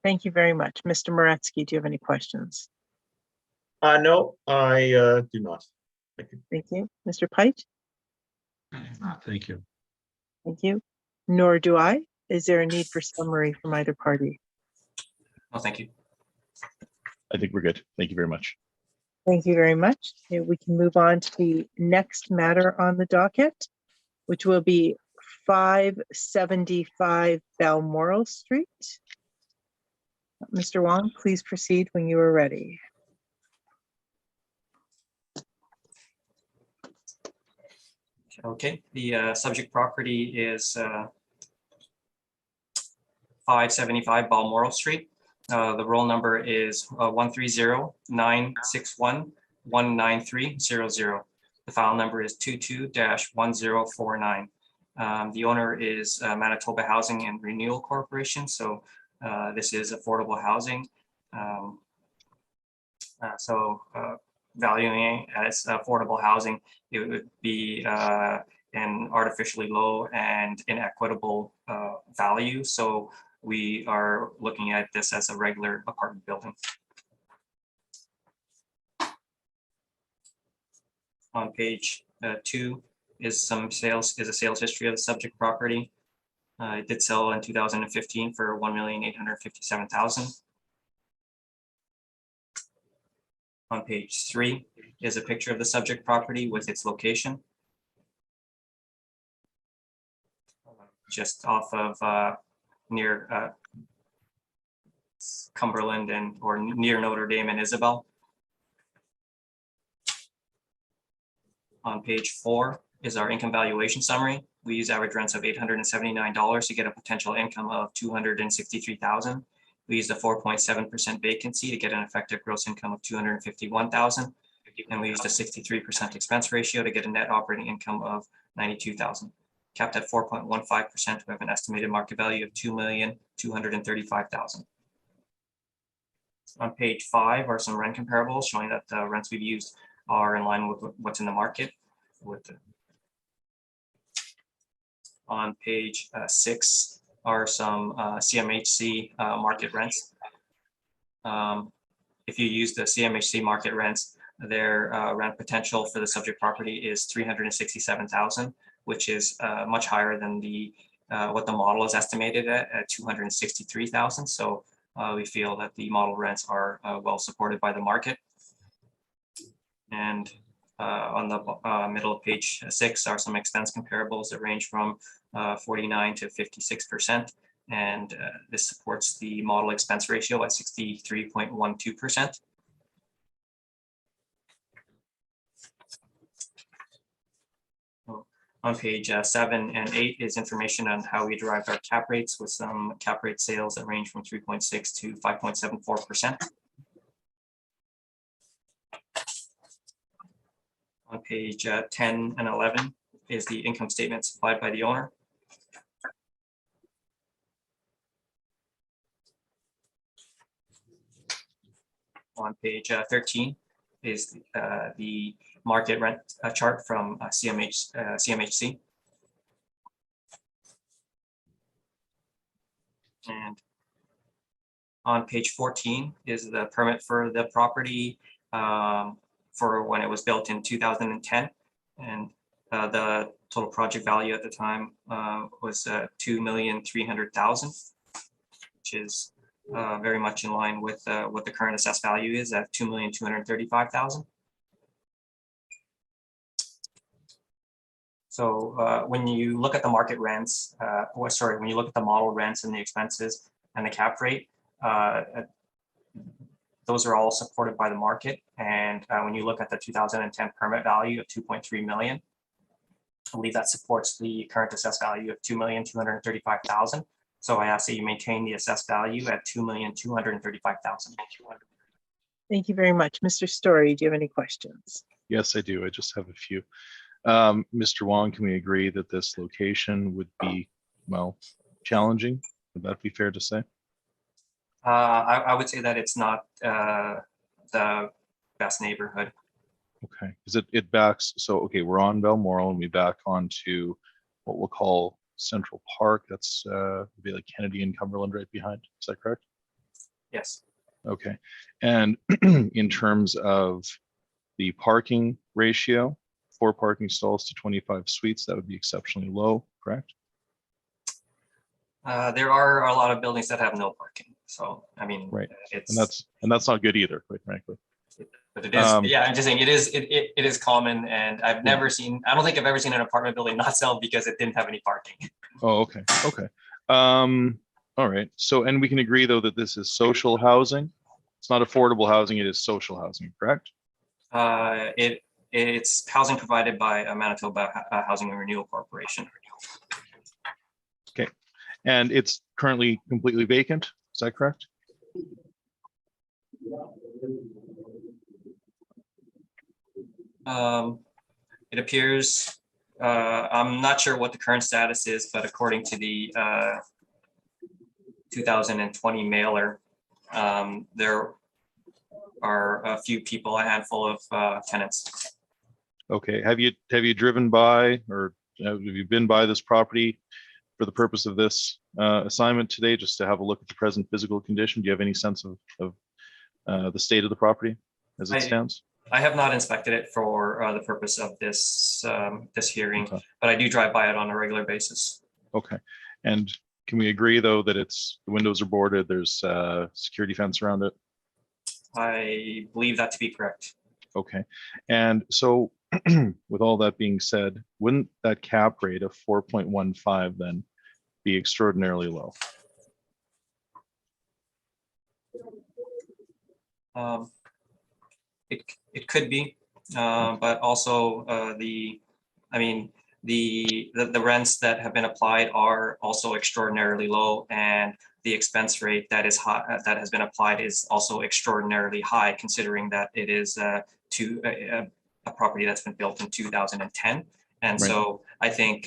Thank you very much. Mr. Moretsky, do you have any questions? No, I do not. Thank you. Thank you. Mr. Pite? Thank you. Thank you. Nor do I. Is there a need for summary from either party? No, thank you. I think we're good. Thank you very much. Thank you very much. Okay, we can move on to the next matter on the docket, which will be 575 Balmoral Street. Mr. Wong, please proceed when you are ready. Okay, the subject property is 575 Balmoral Street. The roll number is 130-961-19300. The file number is 22-1049. The owner is Manitoba Housing and Renewal Corporation. So this is affordable housing. Valuing as affordable housing, it would be an artificially low and inequitable value. So we are looking at this as a regular apartment building. On page 2 is a sales history of the subject property. It did sell in 2015 for $1,857,000. On page 3 is a picture of the subject property with its location. Just off of near Cumberland or near Notre Dame and Isabel. On page 4 is our income valuation summary. We use average rents of $879 to get a potential income of $263,000. We used a 4.7% vacancy to get an effective gross income of $251,000. And we used a 63% expense ratio to get a net operating income of $92,000. Capped at 4.15%, we have an estimated market value of $2,235,000. On page 5 are some rent comparables showing that the rents we've used are in line with what's in the market. with it. On page 6 are some CMHC market rents. If you use the CMHC market rents, their rent potential for the subject property is 367,000, which is much higher than the what the model is estimated at 263,000. So we feel that the model rents are well supported by the market. And on the middle of page 6 are some expense comparables that range from 49 to 56%. And this supports the model expense ratio at 63.12%. On page 7 and 8 is information on how we derived our cap rates, with some cap rate sales that range from 3.6 to 5.74%. On page 10 and 11 is the income statement supplied by the owner. On page 13 is the market rent chart from CMHC. And on page 14 is the permit for the property for when it was built in 2010. And the total project value at the time was $2,300,000, which is very much in line with what the current assessed value is at $2,235,000. So when you look at the market rents, when you look at the model rents and the expenses and the cap rate, those are all supported by the market. And when you look at the 2010 permit value of 2.3 million, I believe that supports the current assessed value of 2,235,000. So I ask that you maintain the assessed value at 2,235,000. Thank you very much. Mr. Story, do you have any questions? Yes, I do. I just have a few. Mr. Wong, can we agree that this location would be, well, challenging? Would that be fair to say? I would say that it's not the best neighborhood. Okay, is it backs, so, okay, we're on Balmoral and we back onto what we'll call Central Park. That's would be like Kennedy and Cumberland right behind. Is that correct? Yes. Okay, and in terms of the parking ratio, 4 parking stalls to 25 suites, that would be exceptionally low, correct? There are a lot of buildings that have no parking. So, I mean, right. it's And that's not good either, quite frankly. But it is, yeah, I'm just saying it is common, and I've never seen, I don't think I've ever seen an apartment building not sell because it didn't have any parking. Oh, okay, okay. All right, so, and we can agree though that this is social housing. It's not affordable housing, it is social housing, correct? It's housing provided by Manitoba Housing and Renewal Corporation. Okay, and it's currently completely vacant, is that correct? It appears, I'm not sure what the current status is, but according to the 2020 mailer, there are a few people, a handful of tenants. Okay, have you driven by, or have you been by this property for the purpose of this assignment today, just to have a look at the present physical condition? Do you have any sense of the state of the property as it stands? I have not inspected it for the purpose of this this hearing, Okay. but I do drive by it on a regular basis. Okay, and can we agree though that the windows are boarded, there's security fence around it? I believe that to be correct. Okay, and so with all that being said, wouldn't that cap rate of 4.15 then be extraordinarily low? It could be, but also the rents that have been applied are also extraordinarily low, and the expense rate that is high, that has been applied is also extraordinarily high, considering that it is a property that's been built in 2010. And Right. So I think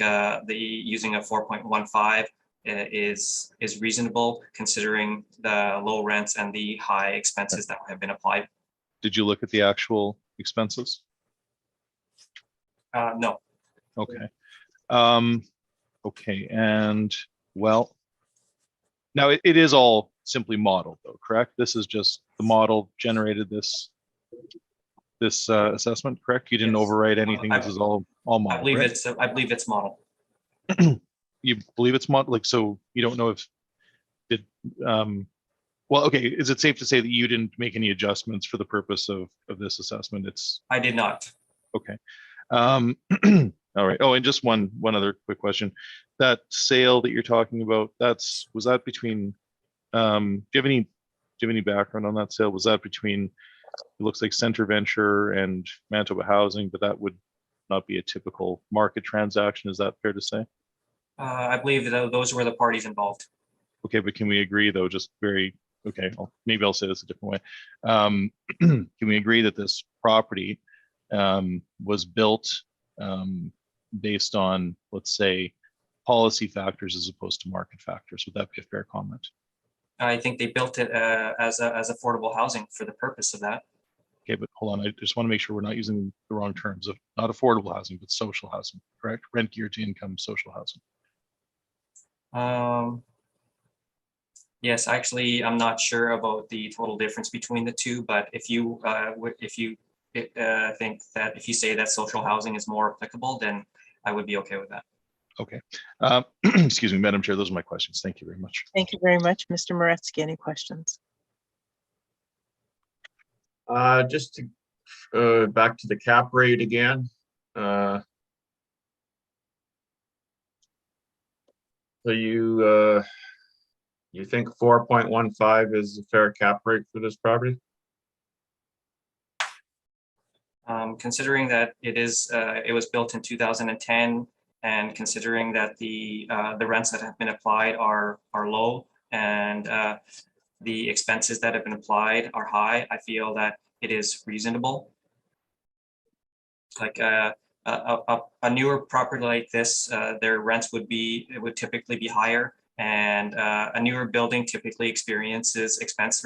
using a 4.15 is reasonable, considering the low rents and the high expenses that have been applied. Did you look at the actual expenses? No, Okay. Okay, and well, now it is all simply modeled though, correct? This is just the model generated this assessment, correct? You didn't Yes. overwrite anything. This is all I model, believe right? it's model. You believe it's model, like, so you don't know if it, well, okay, is it safe to say that you didn't make any adjustments for the purpose of this assessment? It's I did not. okay. All right. Oh, and just one other quick question. That sale that you're talking about, was that between, do you have any background on that sale? Was that between, it looks like Center Venture and Manitoba Housing, but that would not be a typical market transaction. Is that fair to say? I believe that those were the parties involved. Okay, but can we agree though, okay, maybe I'll say this a different way. Can we agree that this property was built based on, let's say, policy factors as opposed to market factors? Would that be a fair comment? I think they built it as affordable housing for the purpose of that. Okay, but hold on, I just want to make sure we're not using the wrong terms of not affordable housing, but social housing, correct? Rent geared to income social housing. Yes, actually, I'm not sure about the total difference between the two, but if you think that if you say that social housing is more applicable, then I would be okay with that. Okay. Excuse me, Madam Chair, those are my questions. Thank you very much. Thank you very much. Mr. Moretsky, any questions? Just to back to the cap rate again. So you think 4.15 is a fair cap rate for this property? Considering that it was built in 2010, and considering that the rents that have been applied are low, and the expenses that have been applied are high, I feel that it is reasonable. Like a newer property like this, their rents would typically be higher, and a newer building typically experiences expense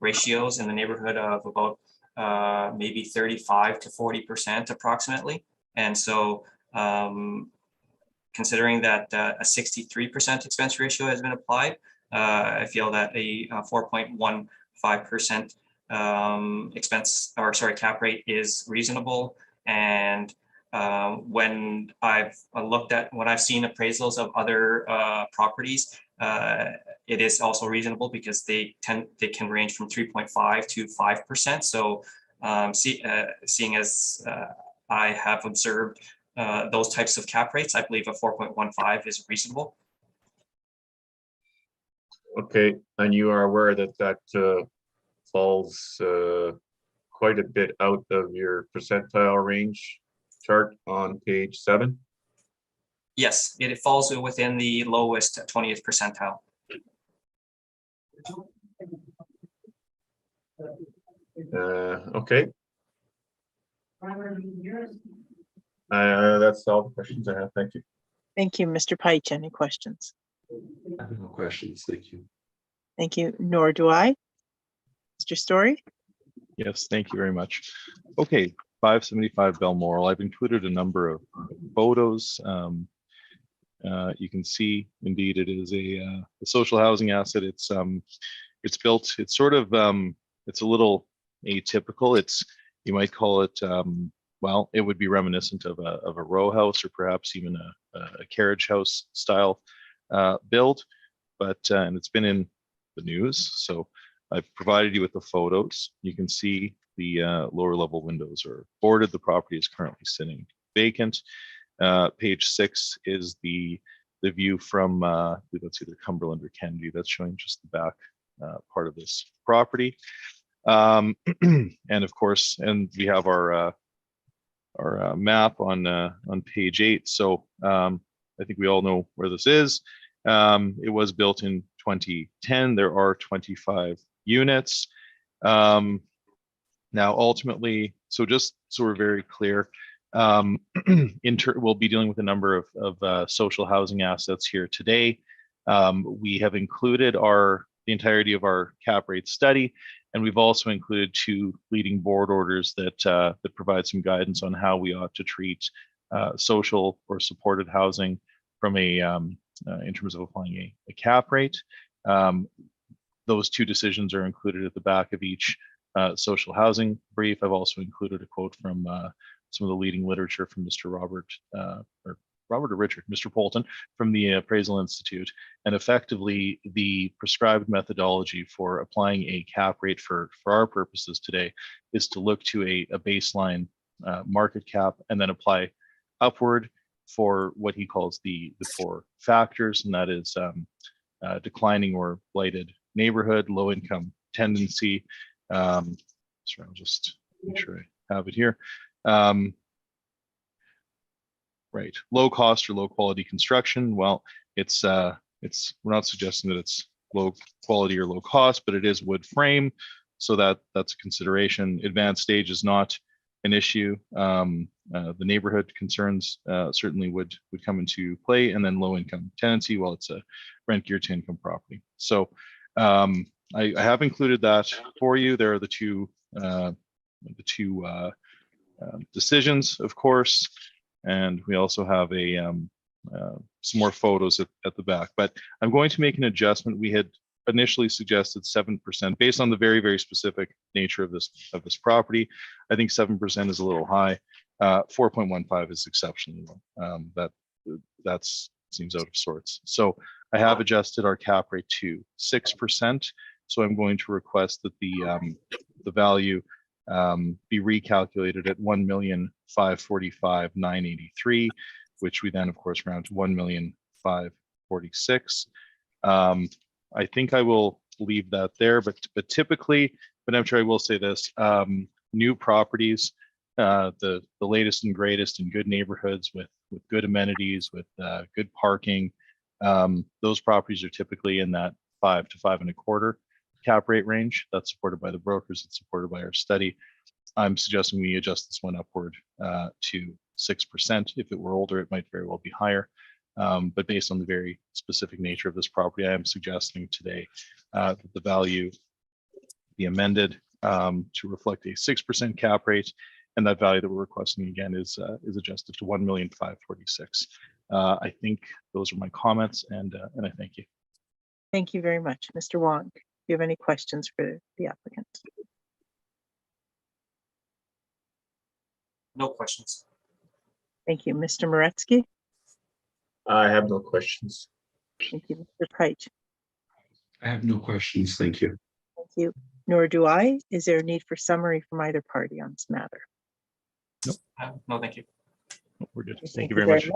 ratios in the neighborhood of about maybe 35 to 40% approximately. And so considering that a 63% expense ratio has been applied, I feel that a 4.15% cap rate is reasonable. And when I've seen appraisals of other properties, it is also reasonable because they can range from 3.5 to 5%. So seeing as I have observed those types of cap rates, I believe a 4.15 is reasonable. Okay, and you are aware that falls quite a bit out of your percentile range chart on page 7? Yes, it falls within the lowest 20th percentile. Okay. That's all the questions I have. Thank you. Thank you, Mr. Peich. Any questions? I have no questions. Thank you. Thank you, nor do I. Mr. Story? Yes, thank you very much. Okay, 575 Balmoral. I've included a number of photos. You can see, indeed, it is a social housing asset. It's built. It's sort of it's a little atypical. You might call it well, it would be reminiscent of a row house or perhaps even a carriage house style build, but and it's been in the news. So I've provided you with the photos. You can see the lower level windows are boarded. The property is currently sitting vacant. Page 6 is the view from that's either Cumberland or Kennedy. That's showing just the back part of this property. And of course, and we have our map on page 8. So I think we all know where this is. It was built in 2010. There are 25 units. Now, ultimately, so just so we're very clear, we'll be dealing with a number of social housing assets here today. We have included the entirety of our cap rate study, and we've also included 2 leading board orders that provide some guidance on how we ought to treat social or supported housing from a in terms of applying a cap rate. Those two decisions are included at the back of each social housing brief. I've also included a quote from some of the leading literature from Mr. Mr. Polton from the Appraisal Institute. And effectively, the prescribed methodology for applying a cap rate for our purposes today is to look to a baseline market cap and then apply upward for what he calls the four factors, and that is declining or blighted neighborhood, low income tendency. Sorry, I'll just make sure I have it here. Right, low cost or low quality construction. Well, we're not suggesting that it's low quality or low cost, but it is wood frame, so that's a consideration. Advanced stage is not an issue. The neighborhood concerns certainly would come into play, and then low income tenancy. Well, it's a rent geared to income property. So I have included that for you. There are the two decisions, of course, and we also have some more photos at the back. But I'm going to make an adjustment. We had initially suggested 7% based on the very, very specific nature of this property. I think 7% is a little high. 4.15 is exceptionally low. That seems out of sorts. So I have adjusted our cap rate to 6%. So I'm going to request that the value be recalculated at 1,545,983, which we then of course round to 1,546,000. I think I will leave that there, but typically, but I'm sure I will say this: new properties, the latest and greatest in good neighborhoods with good amenities, with good parking, those properties are typically in that 5 to 5.25 cap rate range. That's supported by the brokers. It's supported by our study. I'm suggesting we adjust this one upward to 6%. If it were older, it might very well be higher. But based on the very specific nature of this property, I am suggesting today that the value be amended to reflect a 6% cap rate, and that value that we're requesting again is adjusted to 1,546,000. I think those are my comments, and I thank you. Thank you very much, Mr. Wong. Do you have any questions for the applicant? No questions. Thank you, Mr. Moretsky. I have no questions. Thank you, Mr. Peit. I have no questions. Thank you. Thank you. Nor do I. Is there a need for summary from either party on this matter? No, thank you. We're good. Thank you very much.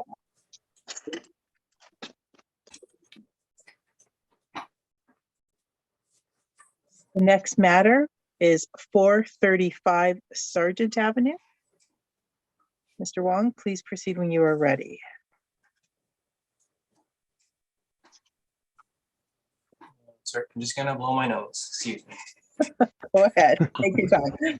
The next matter is 435 Sargent Avenue. Mr. Wong, please proceed when you are ready. Sir, I'm just gonna blow my nose. Excuse me. Go ahead. Take your time.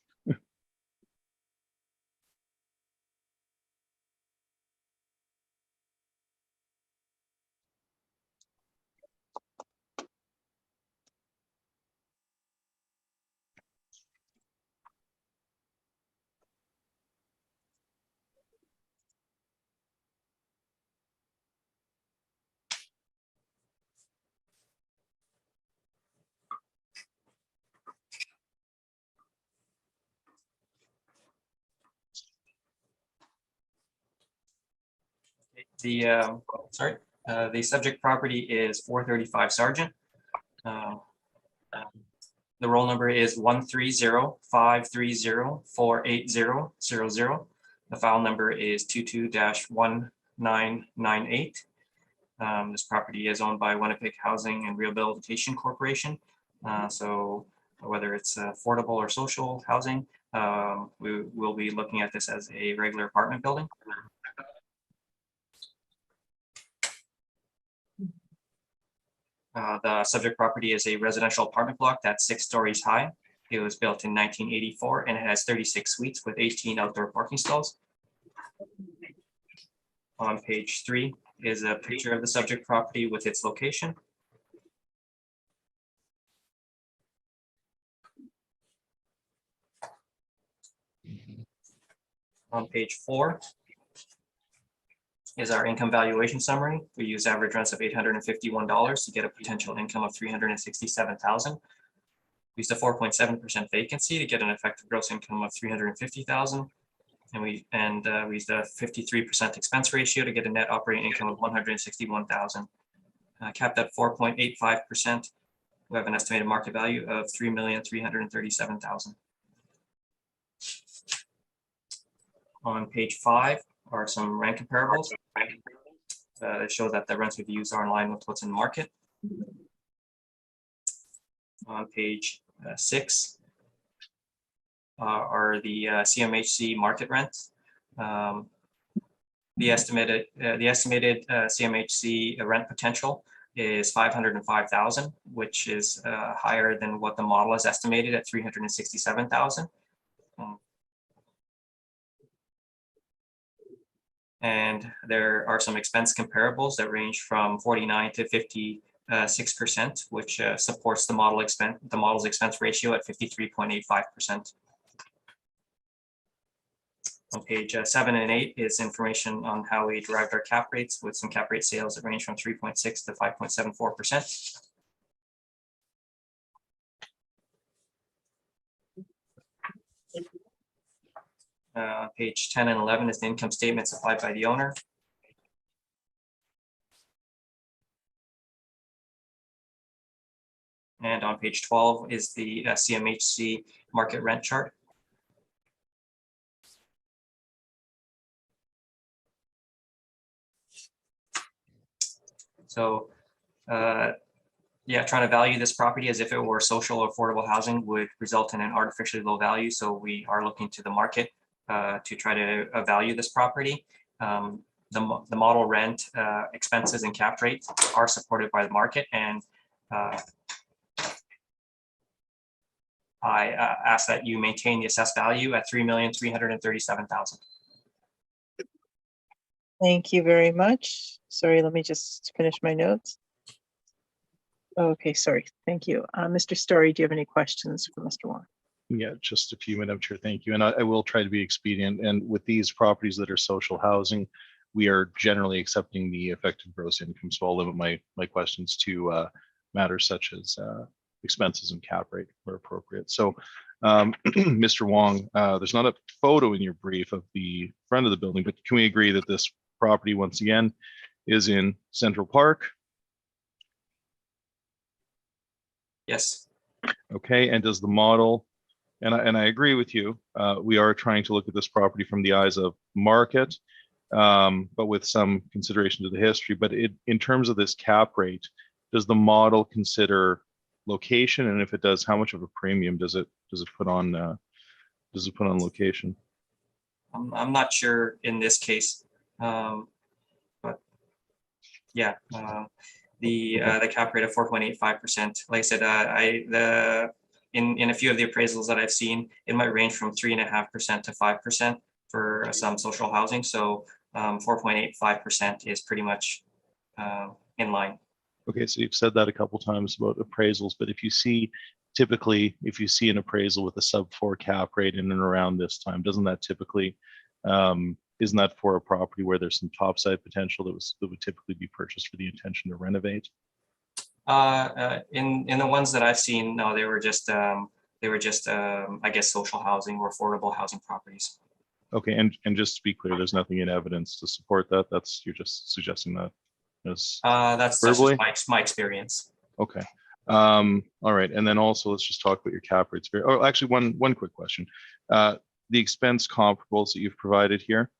The subject property is 435 Sargent. The roll number is 130-530-48000. The file number is 22-1998. This property is owned by Winnipeg Housing and Rehabilitation Corporation. So whether it's affordable or social housing, we will be looking at this as a regular apartment building. The subject property is a residential apartment block that's 6 stories high. It was built in 1984 and it has 36 suites with 18 outdoor parking stalls. On page 3 is a picture of the subject property with its location. On page 4 is our income valuation summary. We use average rents of $851 to get a potential income of $367,000. We used a 4.7% vacancy to get an effective gross income of $350,000. And we used a 53% expense ratio to get a net operating income of $161,000. Capped at 4.85%. We have an estimated market value of $3,337,000. On page 5 are some rent comparables that show that the rents we've used are in line with what's in the market. On page 6 are the CMHC market rents. The estimated CMHC rent potential is $505,000, which is higher than what the model is estimated at $367,000. And there are some expense comparables that range from 49 to 56%, which supports the model's expense ratio at 53.85%. On page 7 and 8 is information on how we derived our cap rates, with some cap rate sales that range from 3.6 to 5.74%. Page 10 and 11 is the income statement supplied by the owner. And on page 12 is the CMHC market rent chart. So, trying to value this property as if it were social or affordable housing would result in an artificially low value. So we are looking to the market to try to value this property. The model rent, expenses, and cap rates are supported by the market, and I ask that you maintain the assessed value at $3,337,000. Thank you very much. Sorry, let me just finish my notes. Okay, sorry. Thank you. Mr. Story, do you have any questions for Mr. Wong? Yeah, just a few, Madam Chair. Thank you. And I will try to be expedient. And with these properties that are social housing, we are generally accepting the effective gross income. So I'll limit my questions to matters such as expenses and cap rate where appropriate. So Mr. Wong, there's not a photo in your brief of the front of the building, but can we agree that this property, once again, is in Central Park? Yes. Okay, and does the model, and I agree with you, we are trying to look at this property from the eyes of market, but with some consideration to the history. But in terms of this cap rate, does the model consider location? And if it does, how much of a premium does it put on location? I'm not sure in this case, but yeah, the cap rate of 4.85%. Like I said, in a few of the appraisals that I've seen, it might range from 3.5% to 5% for some social housing. So 4.85% is pretty much in line. Okay, so you've said that a couple times about appraisals, but if you see an appraisal with a sub-4 cap rate in and around this time, doesn't that typically, isn't that for a property where there's some topside potential that would typically be purchased for the intention to renovate? In the ones that I've seen, no, they were just I guess social housing or affordable housing properties. Okay, and just to be clear, there's nothing in evidence to support that. You're just suggesting that as that's verbally? just my experience. Okay. All right, and then also let's just talk about your cap rates. Oh, actually, one quick question. The expense comparables that you've provided here.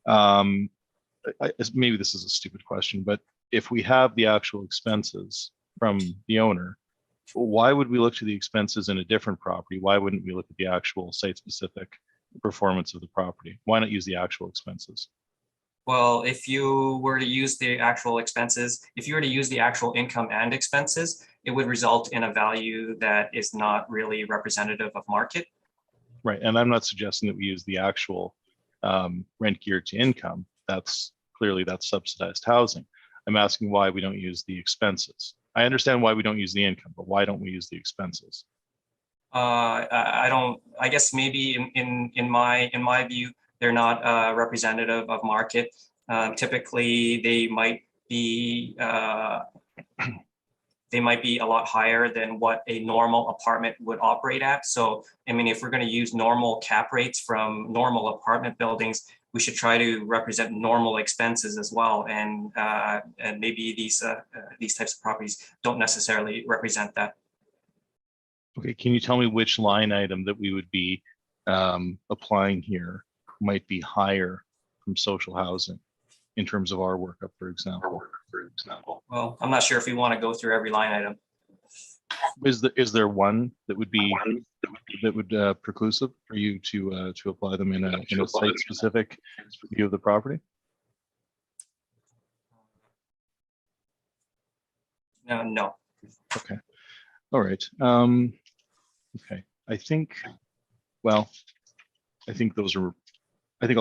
Maybe this is a stupid question, but if we have the actual expenses from the owner, why would we look to the expenses in a different property? Why wouldn't we look at the actual site-specific performance of the property? Why not use the actual expenses? Well, if you were to use the actual expenses, if you were to use the actual income and expenses, it would result in a value that is not really representative of market. Right, and I'm not suggesting that we use the actual rent geared to income. That's subsidized housing. I'm asking why we don't use the expenses. I understand why we don't use the income, but why don't we use the expenses? I guess maybe in my view, they're not representative of market. Typically, they might be a lot higher than what a normal apartment would operate at. So, I mean, if we're going to use normal cap rates from normal apartment buildings, we should try to represent normal expenses as well. And maybe these types of properties don't necessarily represent that. Okay, can you tell me which line item that we would be applying here might be higher from social housing in terms of our workup, for example? Well, I'm not sure if we want to go through every line item. Is there one that would be preclusive for you to apply them in a site specific view of the property? No. Okay. All right. Okay. I think I'll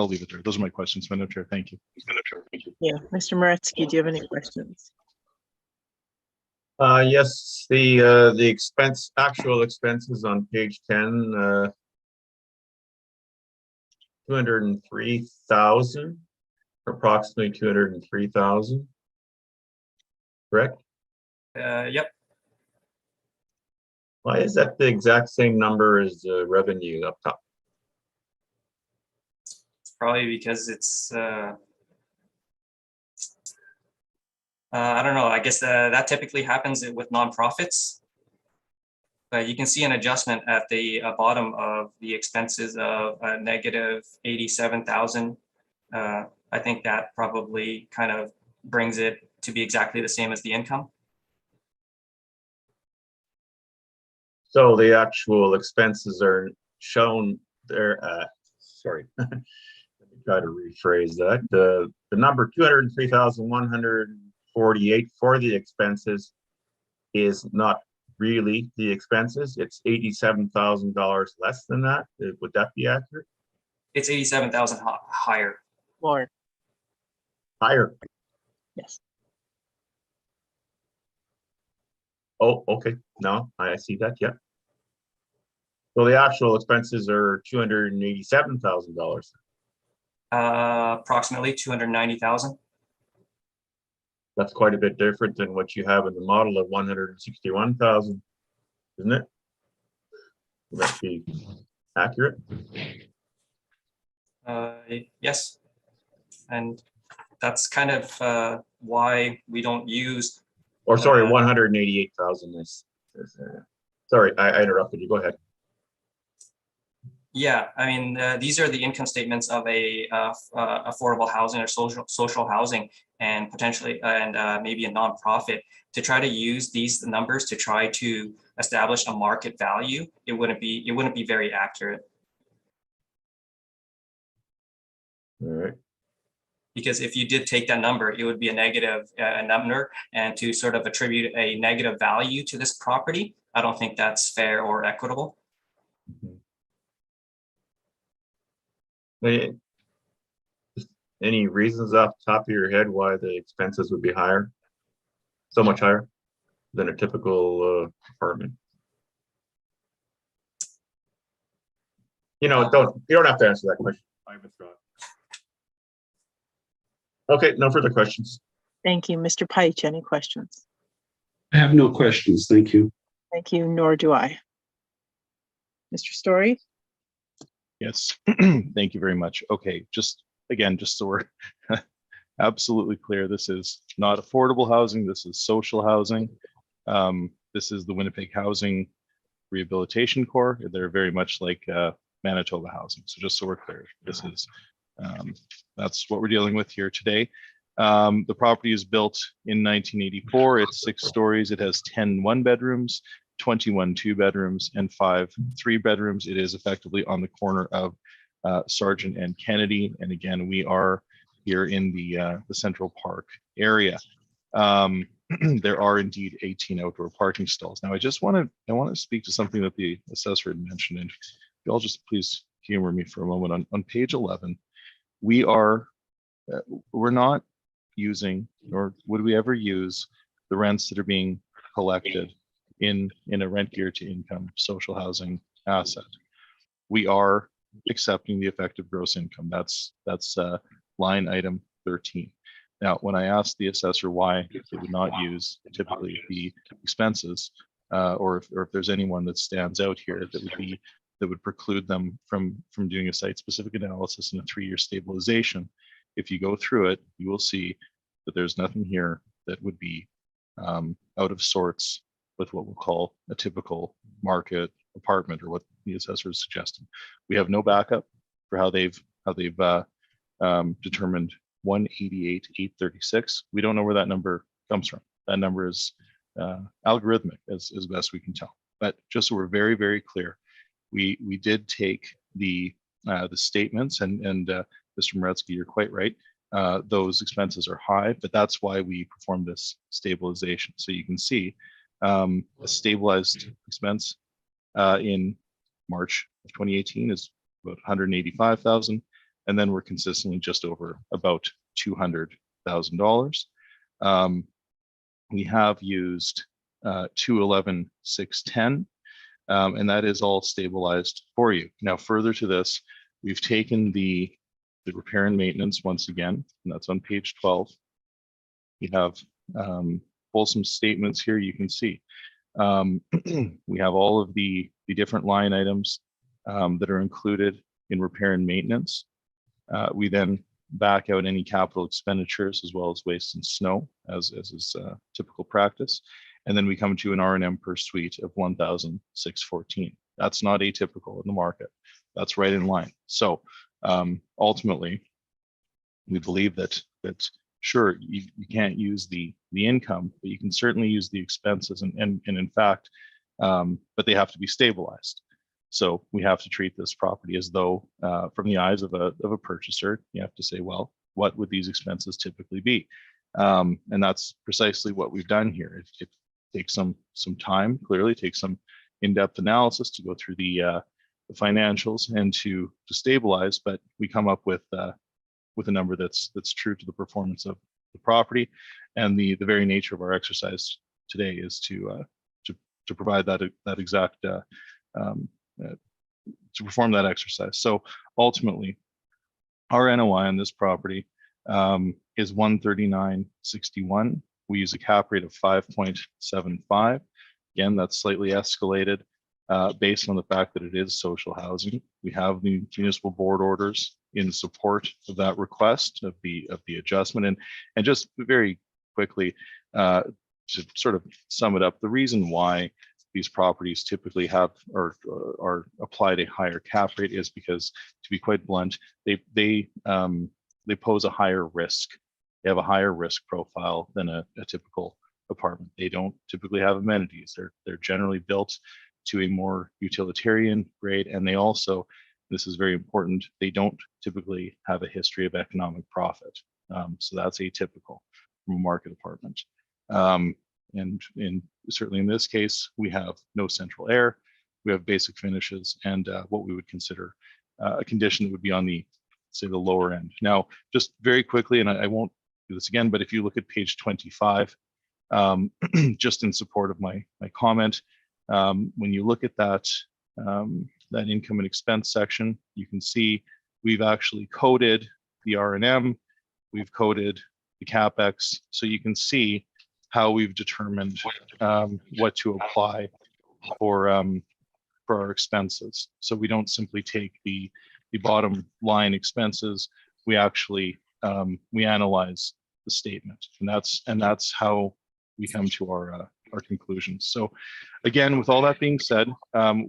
leave it there. Those are my questions, Madam Chair. Thank you. Yeah, Mr. Moretsky, do you have any questions? Yes, the actual expenses on page 10, 203,000, approximately 203,000. Correct? Yep. Why is that the exact same number as revenue up top? It's probably because it's I don't know. I guess that typically happens with nonprofits. But you can see an adjustment at the bottom of the expenses of negative 87,000. I think that probably kind of brings it to be exactly the same as the income. So the actual expenses are shown there. Sorry, let me try to rephrase that. The number 203,148 for the expenses is not really the expenses. It's $87,000 less than that. Would that be accurate? It's 87,000 higher. More, Higher. yes. Oh, okay. No, I see that. Yeah. So the actual expenses are $287,000. Approximately 290,000. That's quite a bit different than what you have in the model of 161,000, isn't it? Would that be accurate? Yes, and that's kind of why we don't use. Or sorry, 188,000 is sorry, I interrupted you. Go ahead. Yeah, I mean, these are the income statements of a affordable housing or social housing, and potentially maybe a nonprofit. To try to use these numbers to try to establish a market value, it wouldn't be very accurate. All right. Because if you did take that number, it would be a negative number, and to sort of attribute a negative value to this property, I don't think that's fair or equitable. Any reasons off the top of your head why the expenses would be higher, so much higher than a typical apartment? You know, you don't have to answer that question. I withdraw. Okay, no further questions. Thank you. Mr. Peich, any questions? I have no questions. Thank you. Thank you, nor do I. Mr. Story? Yes, thank you very much. Okay, just so we're absolutely clear, this is not affordable housing. This is social housing. This is the Winnipeg Housing Rehabilitation Corps. They're very much like Manitoba Housing. So just so we're clear, this is that's what we're dealing with here today. The property is built in 1984. It's 6 stories. It has 10 one-bedrooms, 21 2-bedrooms, and 5 3-bedrooms. It is effectively on the corner of Sargent and Kennedy. And again, we are here in the Central Park area. There are indeed 18 outdoor parking stalls. Now, I want to speak to something that the assessor had mentioned, and y'all just please humor me for a moment. On page 11, we're not using, nor would we ever use, the rents that are being collected in a rent geared to income social housing asset. We are accepting the effective gross income. That's line item 13. Now, when I asked the assessor why they would not use typically the expenses, or if there's anyone that stands out here that would preclude them from doing a site-specific analysis and a 3-year stabilization, if you go through it, you will see that there's nothing here that would be out of sorts with what we'll call a typical market apartment, or what the assessor is suggesting. We have no backup for how they've determined 188,836. We don't know where that number comes from. That number is algorithmic as best we can tell. But just so we're very, very clear, we did take the statements, and Mr. Moretsky, you're quite right. Those expenses are high, but that's why we performed this stabilization. So you can see a stabilized expense in March of 2018 is about 185,000, and then we're consistently just over about $200,000. We have used 211,610, and that is all stabilized for you. Now, further to this, we've taken the repair and maintenance once again, and that's on page 12. We have fulsome statements here. You can see we have all of the different line items that are included in repair and maintenance. We then back out any capital expenditures as well as waste and snow, as is typical practice. And then we come to an R&M per suite of 1,614. That's not atypical in the market. That's right in line. So ultimately, we believe that sure, you can't use the income, but you can certainly use the expenses, and in fact, but they have to be stabilized. So we have to treat this property as though, from the eyes of a purchaser, you have to say, well, what would these expenses typically be? And that's precisely what we've done here. It takes some time, clearly takes some in-depth analysis to go through the financials and to stabilize, but we come up with a number that's true to the performance of the property. And the very nature of our exercise today is to provide that exact to perform that exercise. So ultimately, our NOI on this property is 139.61. We use a cap rate of 5.75. Again, that's slightly escalated based on the fact that it is social housing. We have the municipal board orders in support of that request of the adjustment. And just very quickly, to sort of sum it up, the reason why these properties typically have or are applied a higher cap rate is because, to be quite blunt, they pose a higher risk. They have a higher risk profile than a typical apartment. They don't typically have amenities. They're generally built to a more utilitarian grade, and they also, this is very important, they don't typically have a history of economic profit. So that's atypical from a market apartment. And certainly in this case, we have no central air, we have basic finishes, and what we would consider a condition that would be on the, say, the lower end. Now, just very quickly, and I won't do this again, but if you look at page 25, just in support of my comment, when you look at that income and expense section, you can see we've actually coded the R&M, we've coded the CapEx, so you can see how we've determined what to apply for our expenses. So we don't simply take the bottom line expenses. We actually we analyze the statement, and that's how we come to our conclusions. So again, with all that being said,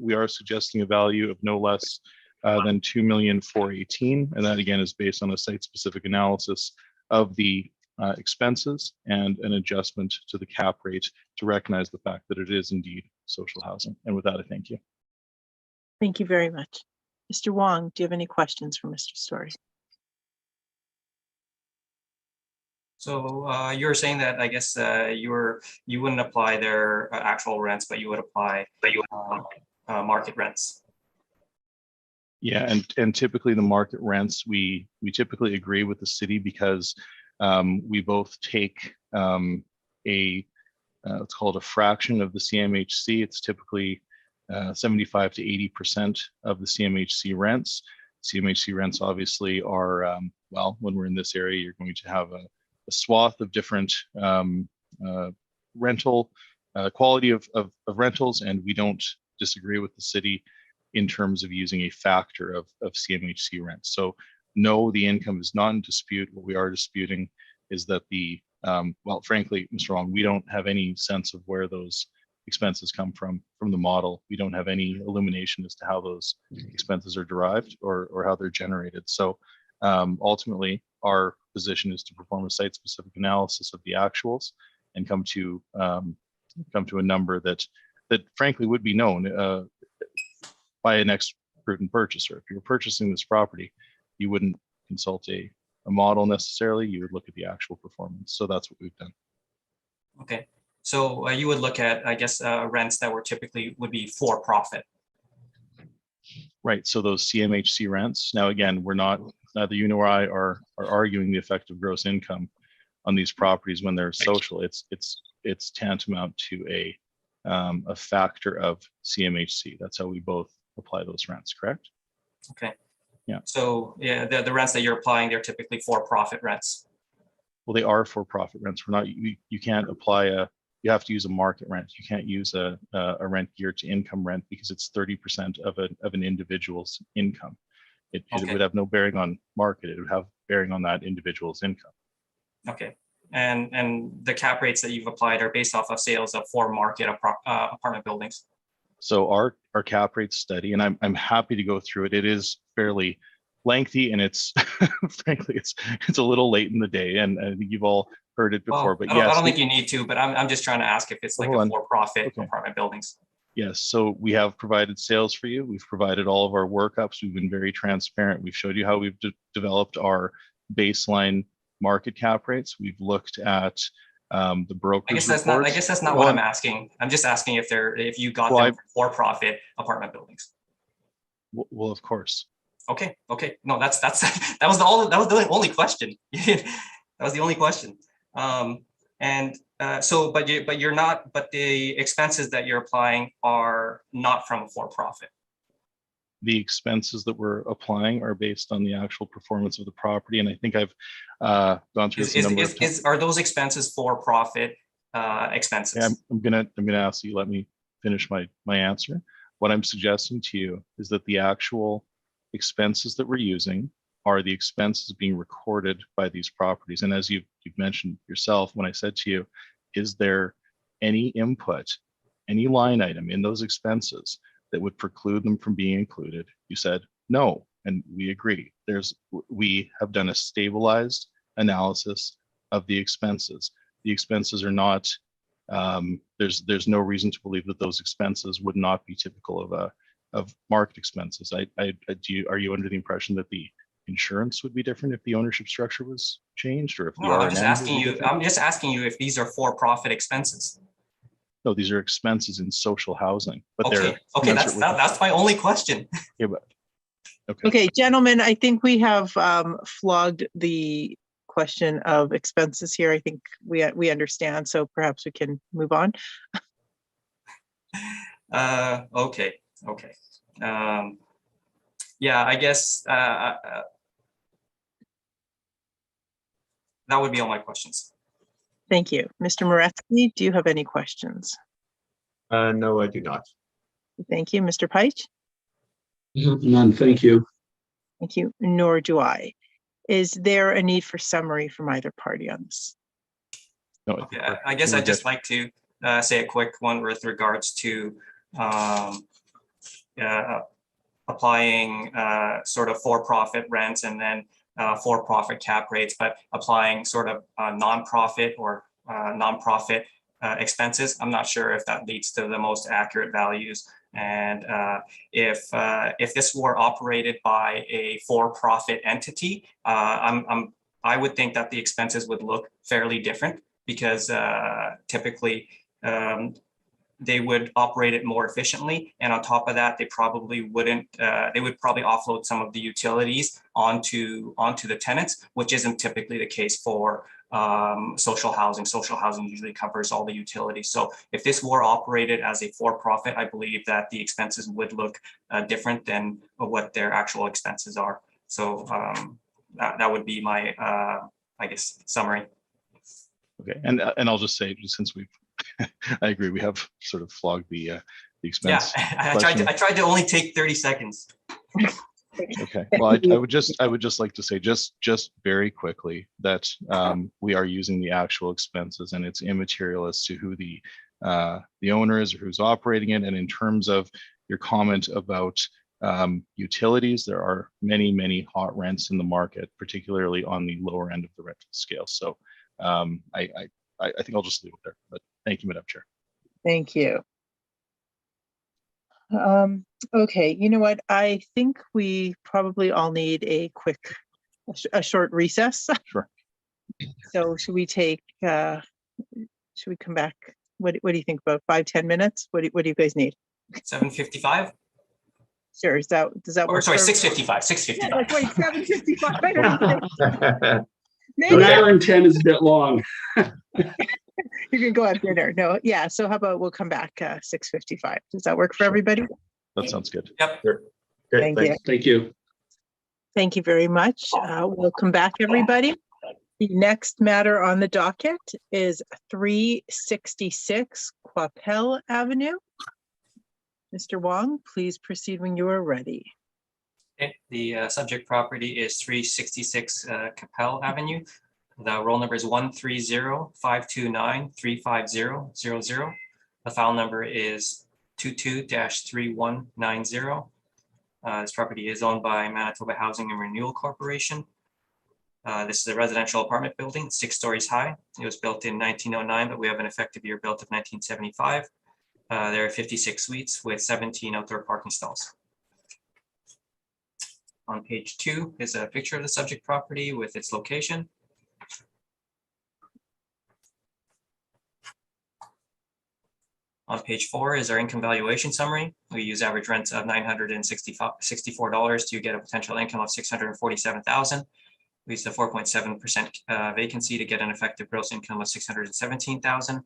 we are suggesting a value of no less than $2,418,000, and that again is based on a site-specific analysis of the expenses and an adjustment to the cap rate to recognize the fact that it is indeed social housing. And with that, I thank you. Thank you very much. Mr. Wong, do you have any questions for Mr. Story? So you're saying that, I guess, you wouldn't apply their actual rents, but you would apply market rents. Yeah, and typically the market rents, we typically agree with the city because we both take let's call it a fraction of the CMHC. It's typically 75 to 80% of the CMHC rents. CMHC rents obviously are, well, when we're in this area, you're going to have a swath of different rental quality of rentals, and we don't disagree with the city in terms of using a factor of CMHC rents. So no, the income is not in dispute. What we are disputing is that the, well, frankly, Mr. Wong, we don't have any sense of where those expenses come from the model. We don't have any illumination as to how those expenses are derived or how they're generated. So ultimately, our position is to perform a site-specific analysis of the actuals and come to a number that frankly would be known by an ex-prudent purchaser. If you're purchasing this property, you wouldn't consult a model necessarily. You would look at the actual performance. So that's what we've done. Okay. So you would look at, I guess, rents that were typically would be for profit. Right. So those CMHC rents. Now, again, we're not, neither you nor I are arguing the effect of gross income on these properties when they're social. It's tantamount to a factor of CMHC. That's how we both apply those rents, correct? Okay. Yeah. So yeah, the rents that you're applying, they're typically for-profit rents. Well, they are for-profit rents. We're not. You can't apply you have to use a market rent. You can't use a rent geared to income rent because it's 30% of an individual's income. It would have no bearing on market. It would have bearing on that individual's income. Okay. And the cap rates that you've applied are based off of sales of for-market apartment buildings. So our cap rate study, and I'm happy to go through it. It is fairly lengthy, and it's frankly it's a little late in the day, and I think you've all heard it before. But yes, I don't think you need to. But I'm just trying to ask if it's like a for-profit apartment buildings. Yes. So we have provided sales for you. We've provided all of our workups. We've been very transparent. We've showed you how we've developed our baseline market cap rates. We've looked at the brokerage reports. I guess that's not what I'm asking. I'm just asking if you got them for-profit apartment buildings. Well, of course. Okay. No, that was the only question. That was the only question. But the expenses that you're applying are not from for-profit. The expenses that we're applying are based on the actual performance of the property, and I think I've gone through this a number of times. Are those expenses for-profit expenses? Yeah, I'm gonna ask you. Let me finish my answer. What I'm suggesting to you is that the actual expenses that we're using are the expenses being recorded by these properties. And as you've mentioned yourself, when I said to you, is there any input, any line item in those expenses that would preclude them from being included? You said no, and we agree. We have done a stabilized analysis of the expenses. The expenses are not. There's no reason to believe that those expenses would not be typical of market expenses. Are you under the impression that the insurance would be different if the ownership structure was changed, or if no, I'm just asking you if these are for-profit expenses. No, these are expenses in social housing, but okay, that's my only question. Yeah, but okay, gentlemen, I think we have flogged the question of expenses here. I think we understand, so perhaps we can move on. Okay. Yeah, I guess that would be all my questions. Thank you. Mr. Moretsky, do you have any questions? No, I do not. Thank you. Mr. Peich? None, thank you. Thank you. Nor do I. Is there a need for summary from either party on this? no, Okay, I guess I'd just like to say a quick one with regards to applying sort of for-profit rents and then for-profit cap rates, but applying sort of nonprofit or nonprofit expenses. I'm not sure if that leads to the most accurate values. And if this were operated by a for-profit entity, I would think that the expenses would look fairly different because typically they would operate it more efficiently. And on top of that, they probably wouldn't, they would probably offload some of the utilities onto the tenants, which isn't typically the case for social housing. Social housing usually covers all the utilities. So if this were operated as a for-profit, I believe that the expenses would look different than what their actual expenses are. So that would be my, I guess, summary. Okay, and I'll just say, since we've, I agree, we have sort of flogged the expense. Yeah, question. I tried to only take 30 seconds. Okay, well, I would just like to say just very quickly that we are using the actual expenses, and it's immaterial as to who the owner is or who's operating it. And in terms of your comment about utilities, there are many hot rents in the market, particularly on the lower end of the rental scale. So I think I'll just leave it there. But thank you, Madam Chair. Thank you. Okay, you know what? I think we probably all need a short recess. Sure. So should we take, should we come back? What do you think, about 5-10 minutes? What do you guys need? 7:55? Sure, does that Or work? sorry, for 6:55, everyone? Yeah, 6:55. wait, 7:55. An Maybe hour and 10 is a bit long. you can go have dinner. No, yeah, so how about we'll come back 6:55. Does that work for Sure. everybody? That sounds good. Yep. Good, Thank you. thanks. Thank you. Thank you very much. Welcome back, everybody. The next matter on the docket is 366 Quapel Avenue. Mr. Wong, please proceed when you are ready. Okay. The subject property is 366 Capel Avenue. The roll number is 130-529-35000. The file number is 22-3190. This property is owned by Manitoba Housing and Renewal Corporation. This is a residential apartment building, 6 stories high. It was built in 1909, but we have an effective year built of 1975. There are 56 suites with 17 outdoor parking stalls. On page 2 is a picture of the subject property with its location. On page 4 is our income valuation summary. We use average rents of $964 to get a potential income of $647,000. We use the 4.7% vacancy to get an effective gross income of $617,000.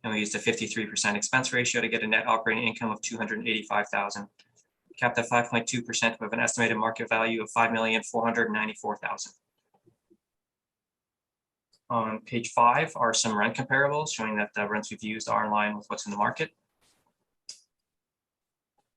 And we used a 53% expense ratio to get a net operating income of $285,000. Capped at 5.2% with an estimated market value of $5,494,000. On page 5 are some rent comparables showing that the rents we've used are in line with what's in the market.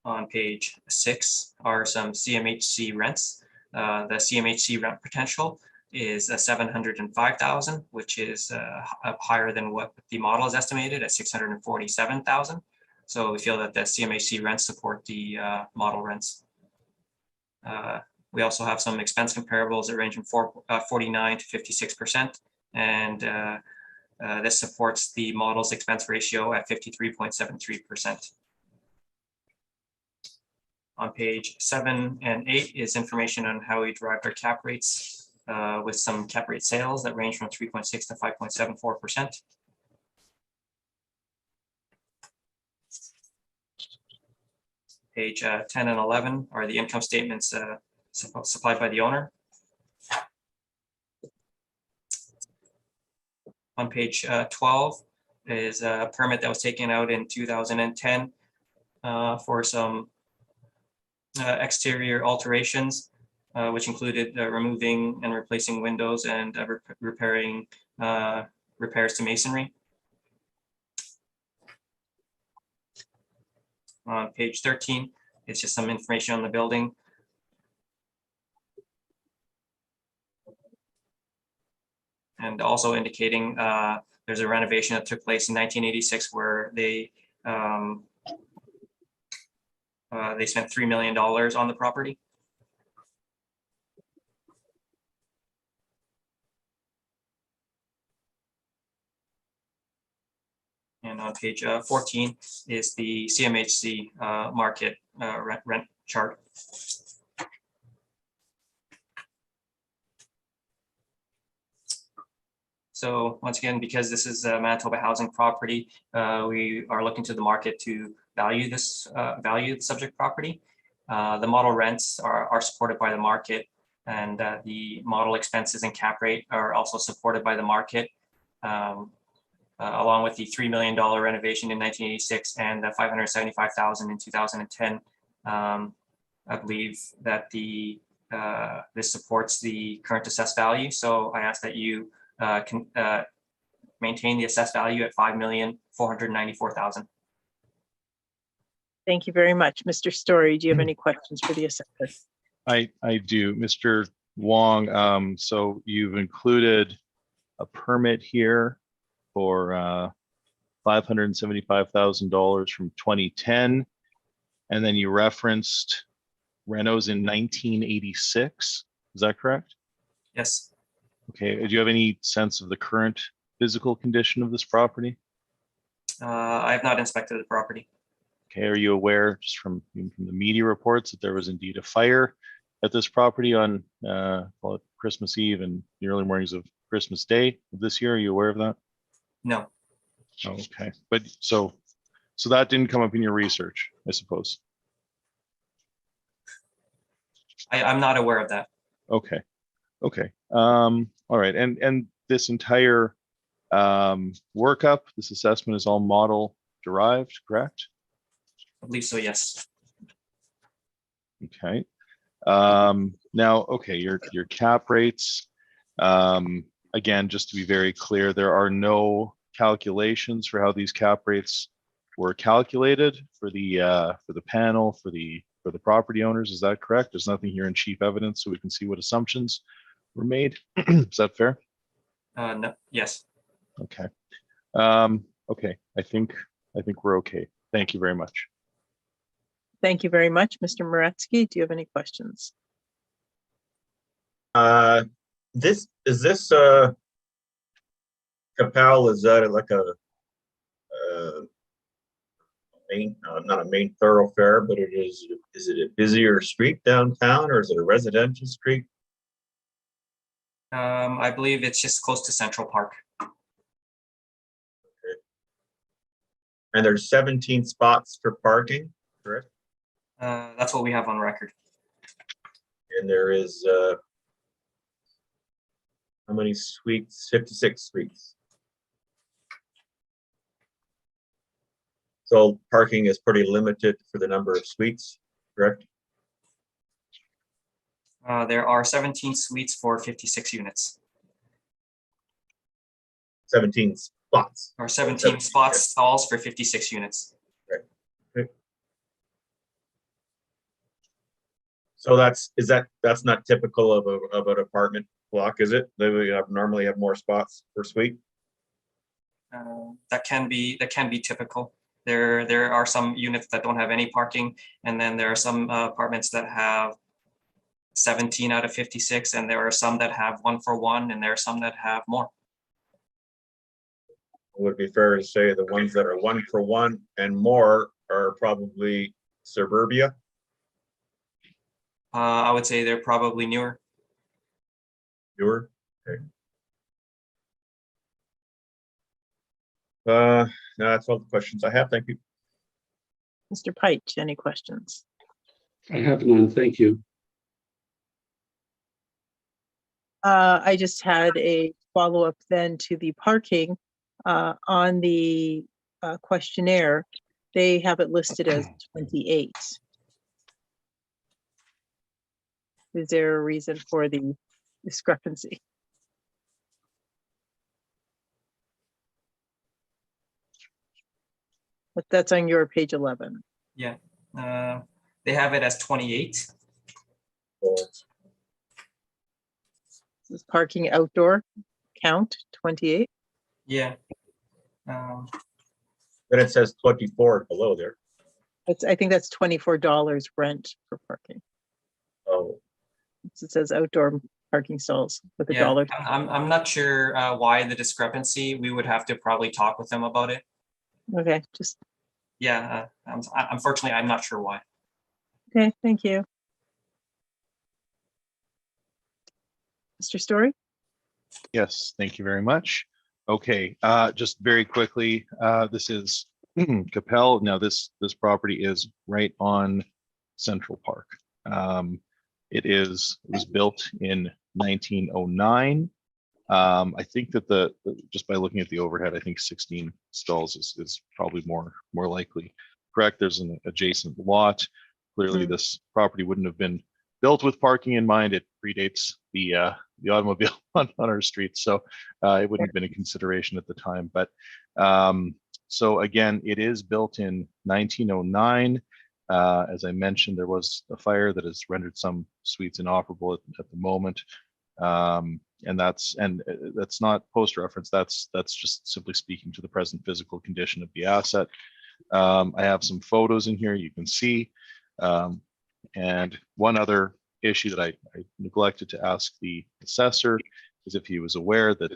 On page 6 are some CMHC rents. The CMHC rent potential is $705,000, which is up higher than what the model is estimated at $647,000. So we feel that the CMHC rents support the model rents. We also have some expense comparables that range from 49 to 56%. And this supports the model's expense ratio at 53.73%. On page 7 and 8 is information on how we derived our cap rates with some cap rate sales that range from 3.6 to 5.74%. Page 10 and 11 are the income statements supplied by the owner. On page 12 is a permit that was taken out in 2010 for some exterior alterations, which included removing and replacing windows and repairing repairs to masonry. On page 13, it's just some information on the building. And also indicating there's a renovation that took place in 1986 where they spent $3 million on the property. And on page 14 is the CMHC market rent chart. So once again, because this is a Manitoba housing property, we are looking to the market to value the subject property. The model rents are supported by the market. And the model expenses and cap rate are also supported by the market, along with the $3 million renovation in 1986 and the $575,000 in 2010. I believe that this supports the current assessed value. So I ask that you can maintain the assessed value at $5,494,000. Thank you very much. Mr. Story, do you have any questions for the assessor? I do, Mr. Wong. So you've included a permit here for $575,000 from 2010, and then you referenced renos in 1986. Is that correct? Yes. Okay. Do you have any sense of the current physical condition of this property? I have not inspected the property. Okay. Are you aware, just from the media reports, that there was indeed a fire at this property on call it Christmas Eve and the early mornings of Christmas Day of this year? Are you aware of that? No. Okay. But so that didn't come up in your research, I suppose. I'm not aware of that. Okay. Okay. All right. And this entire workup, this assessment is all model derived, correct? I believe so, yes. Okay. Now, okay, your cap rates. Again, just to be very clear, there are no calculations for how these cap rates were calculated for the panel for the property owners. Is that correct? There's nothing here in chief evidence, so we can see what assumptions were made. Is that fair? No. Yes. Okay. Okay. I think we're okay. Thank you very much. Thank you very much. Mr. Moretsky, do you have any questions? This Capel, is that like a main, not a main thoroughfare, but is it a busier street downtown, or is it a residential street? I believe it's just close to Central Park. Okay. And there's 17 spots for parking, correct? That's what we have on record. And there is how many suites? 56 suites. So parking is pretty limited for the number of suites, correct? There are 17 suites for 56 units. 17 spots. Or 17 spots, stalls for 56 units. So that's not typical of an apartment block, is it? They normally have more spots per suite. That can be typical. There are some units that don't have any parking, and then there are some apartments that have 17 out of 56, and there are some that have 1-for-1, and there are some that have more. Would it be fair to say the ones that are 1-for-1 and more are probably suburbia? I would say they're probably newer. Newer? Okay. No, that's all the questions I have. Thank you. Mr. Peich, any questions? I have none. Thank you. I just had a follow-up then to the parking on the questionnaire. They have it listed as 28. Is there a reason for the discrepancy? But that's on your page 11. Yeah, they have it as 28. Is parking outdoor count 28? Yeah. Then it says 24 below there. I think that's $24 rent for parking. Oh, It says outdoor parking stalls with a Yeah, dollar. I'm not sure why the discrepancy. We would have to probably talk with them about it. Okay, just, Yeah, unfortunately, I'm not sure why. okay, thank you. Mr. Story? Yes, thank you very much. Okay, just very quickly, this is Capel. Now, this property is right on Central Park. It was built in 1909. I think that just by looking at the overhead, I think 16 stalls is probably more likely. Correct. There's an adjacent lot. Clearly, this property wouldn't have been built with parking in mind. It predates the automobile on our streets, so it wouldn't have been a consideration at the time. But so again, it is built in 1909. As I mentioned, there was a fire that has rendered some suites inoperable at the moment. And that's not post reference. That's just simply speaking to the present physical condition of the asset. I have some photos in here you can see. And one other issue that I neglected to ask the assessor is if he was aware that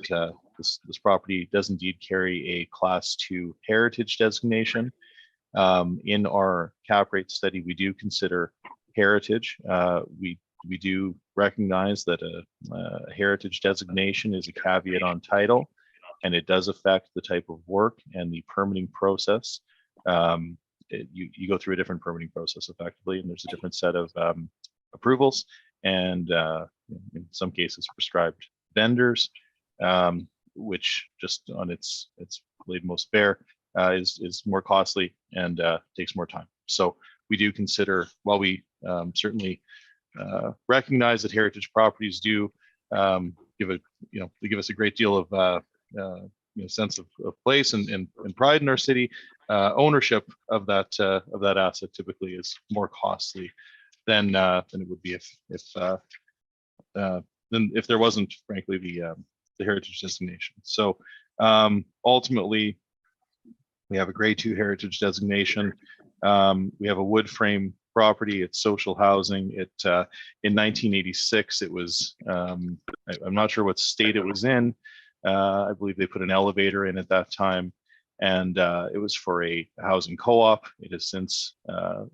this property does indeed carry a Class 2 heritage designation. In our cap rate study, we do consider heritage. We do recognize that a heritage designation is a caveat on title, and it does affect the type of work and the permitting process. You go through a different permitting process effectively, and there's a different set of approvals and in some cases prescribed vendors, which just on its laid most bare is more costly and takes more time. So we do consider, while we certainly recognize that heritage properties do they give us a great deal of sense of place and pride in our city. Ownership of that asset typically is more costly than it would be if there wasn't, frankly, the heritage designation. So ultimately, we have a grade 2 heritage designation. We have a wood frame property. It's social housing. In 1986, it was, I'm not sure what state it was in. I believe they put an elevator in at that time, and it was for a housing co-op. It has since,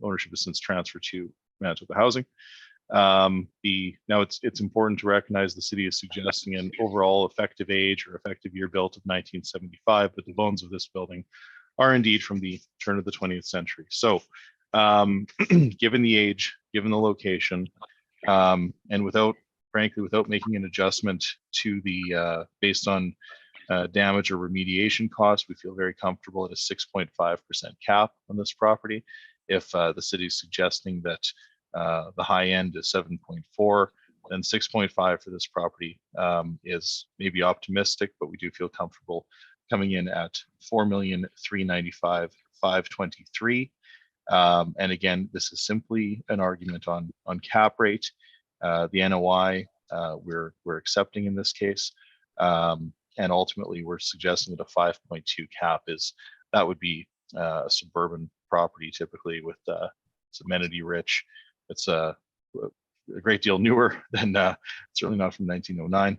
ownership has since transferred to Manitoba Housing. Now it's important to recognize the city is suggesting an overall effective age or effective year built of 1975, but the bones of this building are indeed from the turn of the 20th century. So given the age, given the location, and without making an adjustment to the based on damage or remediation costs, we feel very comfortable at a 6.5% cap on this property. If the city is suggesting that the high end is 7.4, then 6.5 for this property is maybe optimistic, but we do feel comfortable coming in at $4,395,523. And again, this is simply an argument on cap rate. The NOI we're accepting in this case, and ultimately we're suggesting that a 5.2 cap would be a suburban property, typically with it's amenity rich. It's a great deal newer than certainly not from 1909.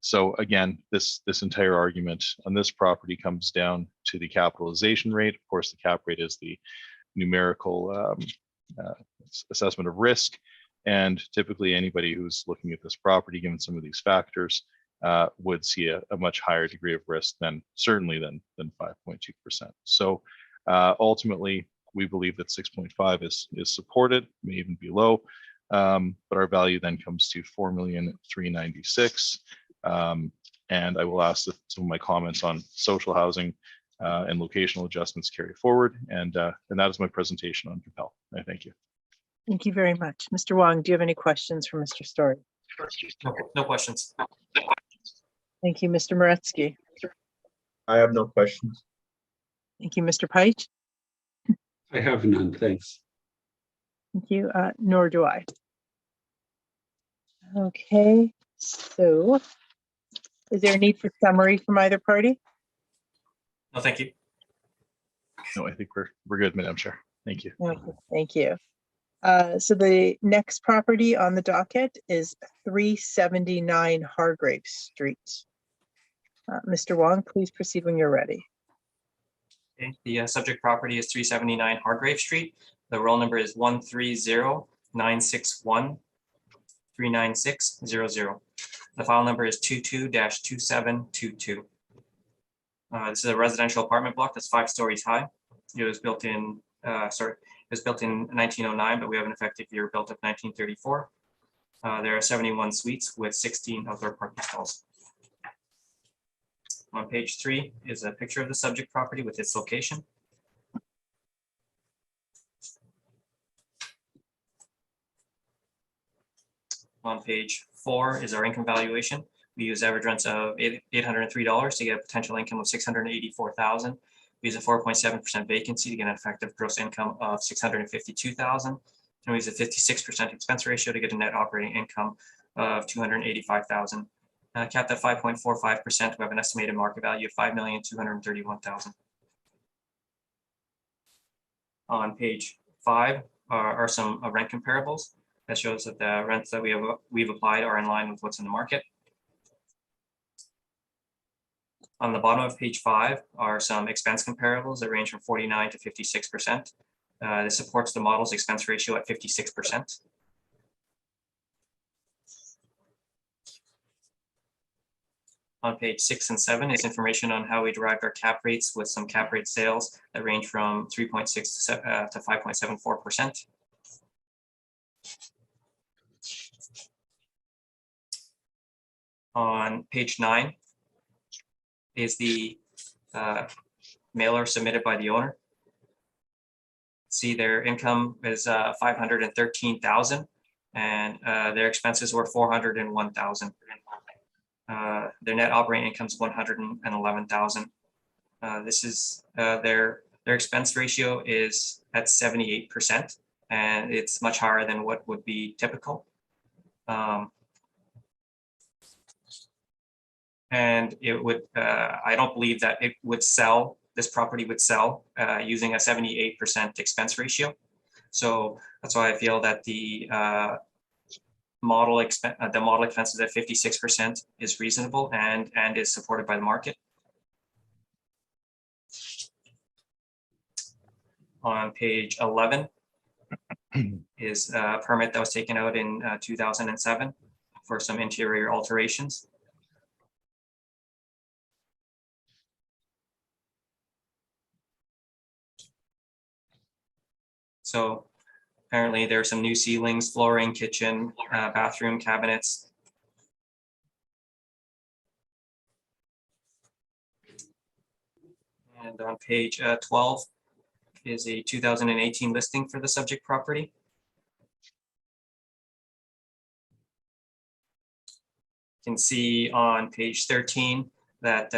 So again, this entire argument on this property comes down to the capitalization rate. Of course, the cap rate is the numerical assessment of risk. And typically anybody who's looking at this property, given some of these factors, would see a much higher degree of risk than 5.2%. So ultimately, we believe that 6.5 is supported, may even be low, but our value then comes to $4,396,000. And I will ask that some of my comments on social housing and locational adjustments carry forward. And that is my presentation on Capel. I thank you. Thank you very much. Mr. Wong, do you have any questions for Mr. Story? No questions. Thank you, Mr. Moretsky. I have no questions. Thank you, Mr. Pite. I have none, thanks. Thank you, nor do I. Okay, so is there a need for summary from either party? No, thank you. No, I think we're good, Madam Chair. Thank you. Okay, thank you. So the next property on the docket is 379 Hargrave Street. Mr. Wong, please proceed when you're ready. Okay. The subject property is 379 Hargrave Street. The roll number is 130-961-39600. The file number is 22-2722. This is a residential apartment block that's 5 stories high. It was built in, was built in 1909, but we have an effective year built of 1934. There are 71 suites with 16 outdoor parking stalls. On page 3 is a picture of the subject property with its location. On page 4 is our income valuation. We use average rents of $803 to get a potential income of $684,000. We use a 4.7% vacancy to get an effective gross income of $652,000. And we use a 56% expense ratio to get a net operating income of $285,000. Capped at 5.45%, we have an estimated market value of $5,231,000. On page 5 are some rent comparables. That shows that the rents that we've applied are in line with what's in the market. On the bottom of page 5 are some expense comparables that range from 49 to 56%. This supports the model's expense ratio at 56%. On page 6 and 7 is information on how we derived our cap rates with some cap rate sales that range from 3.6 to 5.74%. On page 9 is the mailer submitted by the owner. See, their income is $513,000 and their expenses were $401,000. Their net operating income is $111,000. This is their expense ratio is at 78%, and it's much higher than what would be typical. And it would, I don't believe that it would sell, this property would sell using a 78% expense ratio. So that's why I feel that the model expenses at 56% is reasonable and is supported by the market. On page 11 is a permit that was taken out in 2007 for some interior alterations. So apparently there are some new ceilings, flooring, kitchen, bathroom, cabinets. And on page 12 is a 2018 listing for the subject property. You can see on page 13 that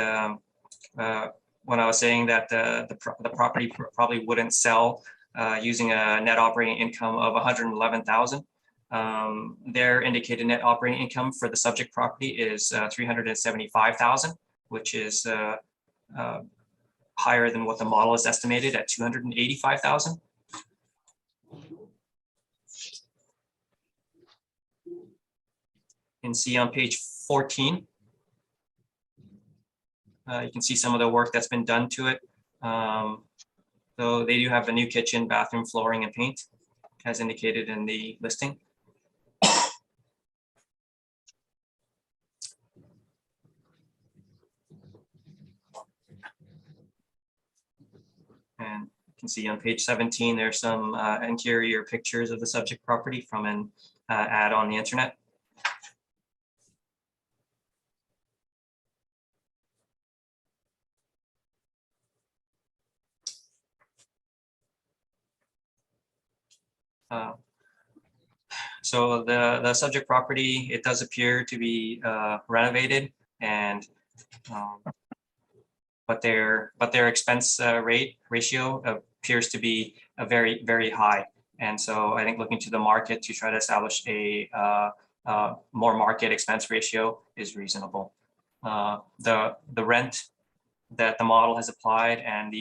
when I was saying that the property probably wouldn't sell using a net operating income of $111,000. Their indicated net operating income for the subject property is $375,000, which is higher than what the model is estimated at $285,000. You can see on page 14, you can see some of the work that's been done to it. So they do have a new kitchen, bathroom, flooring, and paint, as indicated in the listing. And you can see on page 17, there's some interior pictures of the subject property from an ad on the internet. So the subject property, it does appear to be renovated, and but their expense ratio appears to be very, very high. And so I think looking to the market to try to establish a more market expense ratio is reasonable. The rent that the model has applied and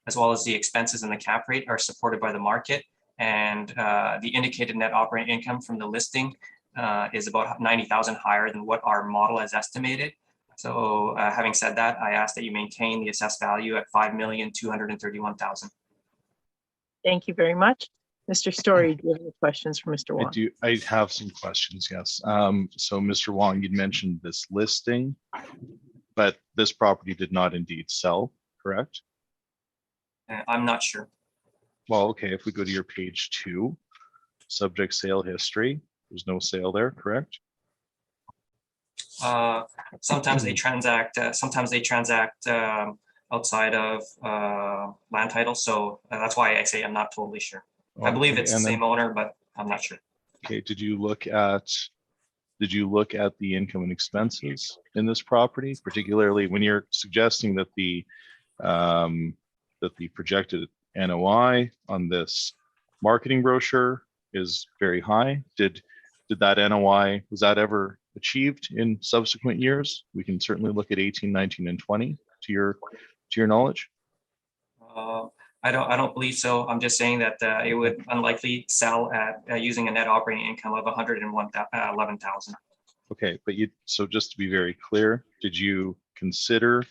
as well as the expenses and the cap rate are supported by the market. And the indicated net operating income from the listing is about $90,000 higher than what our model has estimated. So having said that, I ask that you maintain the assessed value at $5,231,000. Thank you very much. Mr. Story, do you have any questions for Mr. Wong? I have some questions, yes. So Mr. Wong, you'd mentioned this listing, but this property did not indeed sell, correct? I'm not sure. well, okay, if we go to your page 2, subject sale history, there's no sale there, correct? Sometimes they transact. Outside of land title, so that's why I say I'm not totally sure. I believe Okay, it's the and then- same owner, but I'm not sure. Okay, did you look at the income and expenses in this property, particularly when you're suggesting that the projected NOI on this marketing brochure is very high? Did that NOI, was that ever achieved in subsequent years? We can certainly look at 18, 19, and 20 to your knowledge. I don't believe so. I'm just saying that it would unlikely sell at using a net operating income of 111,000. Okay, but so just to be very clear, did you consider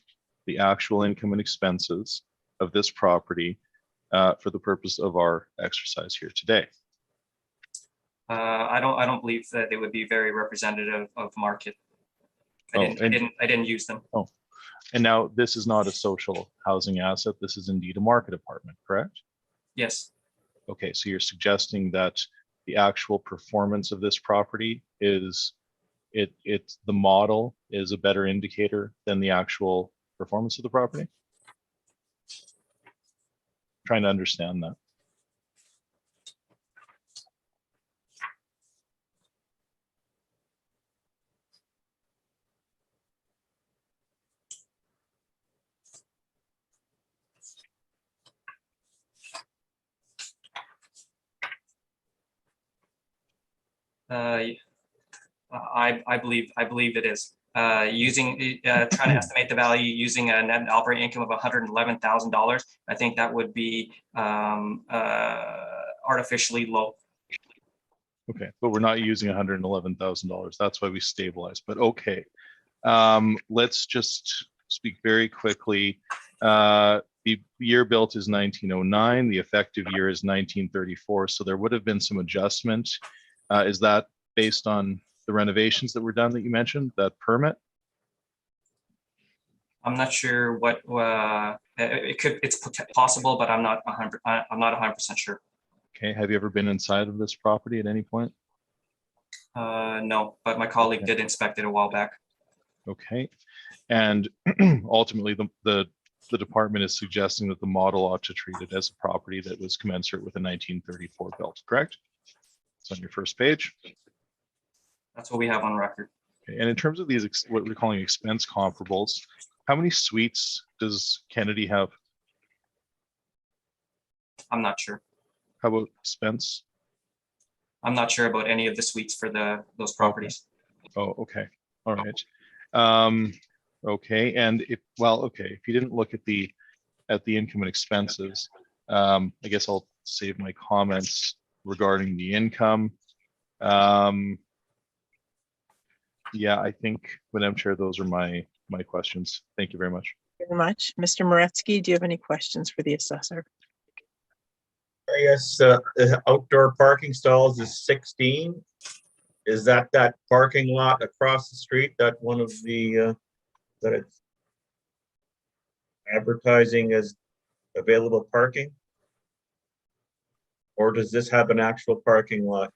the actual income and expenses of this property for the purpose of our exercise here today? I don't believe that they would be very representative of market. I didn't use them. Oh, and now this is not a social housing asset. This is indeed a market apartment, correct? Yes. Okay, so you're suggesting that the actual performance of this property is the model is a better indicator than the actual performance of the property? Trying to understand that. I believe it is. Using trying to estimate the value using a net operating income of $111,000, I think that would be artificially low. Okay, but we're not using $111,000. That's why we stabilized. But okay, let's just speak very quickly. The year built is 1909. The effective year is 1934. So there would have been some adjustment. Is that based on the renovations that were done that you mentioned, that permit? I'm not sure what it's possible, but I'm not 100% sure. Okay, have you ever been inside of this property at any point? No, but my colleague did inspect it a while back. Okay, and ultimately the department is suggesting that the model ought to treat it as a property that was commensurate with a 1934 built, correct? It's on your first page. That's what we have on record. Okay, and in terms of these, what we're calling expense comparables, how many suites does Kennedy have? I'm not sure. How about Spence? I'm not sure about any of the suites for those properties. Oh, okay. All right. Okay. And if you didn't look at the income and expenses, I guess I'll save my comments regarding the income. Yeah, I think, Madam Chair, those are my questions. Thank you very much. Very much. Mr. Moretsky, do you have any questions for the assessor? Yes, outdoor parking stalls is 16. Is that parking lot across the street, that one of the, that it's advertising as available parking? Or does this have an actual parking lot?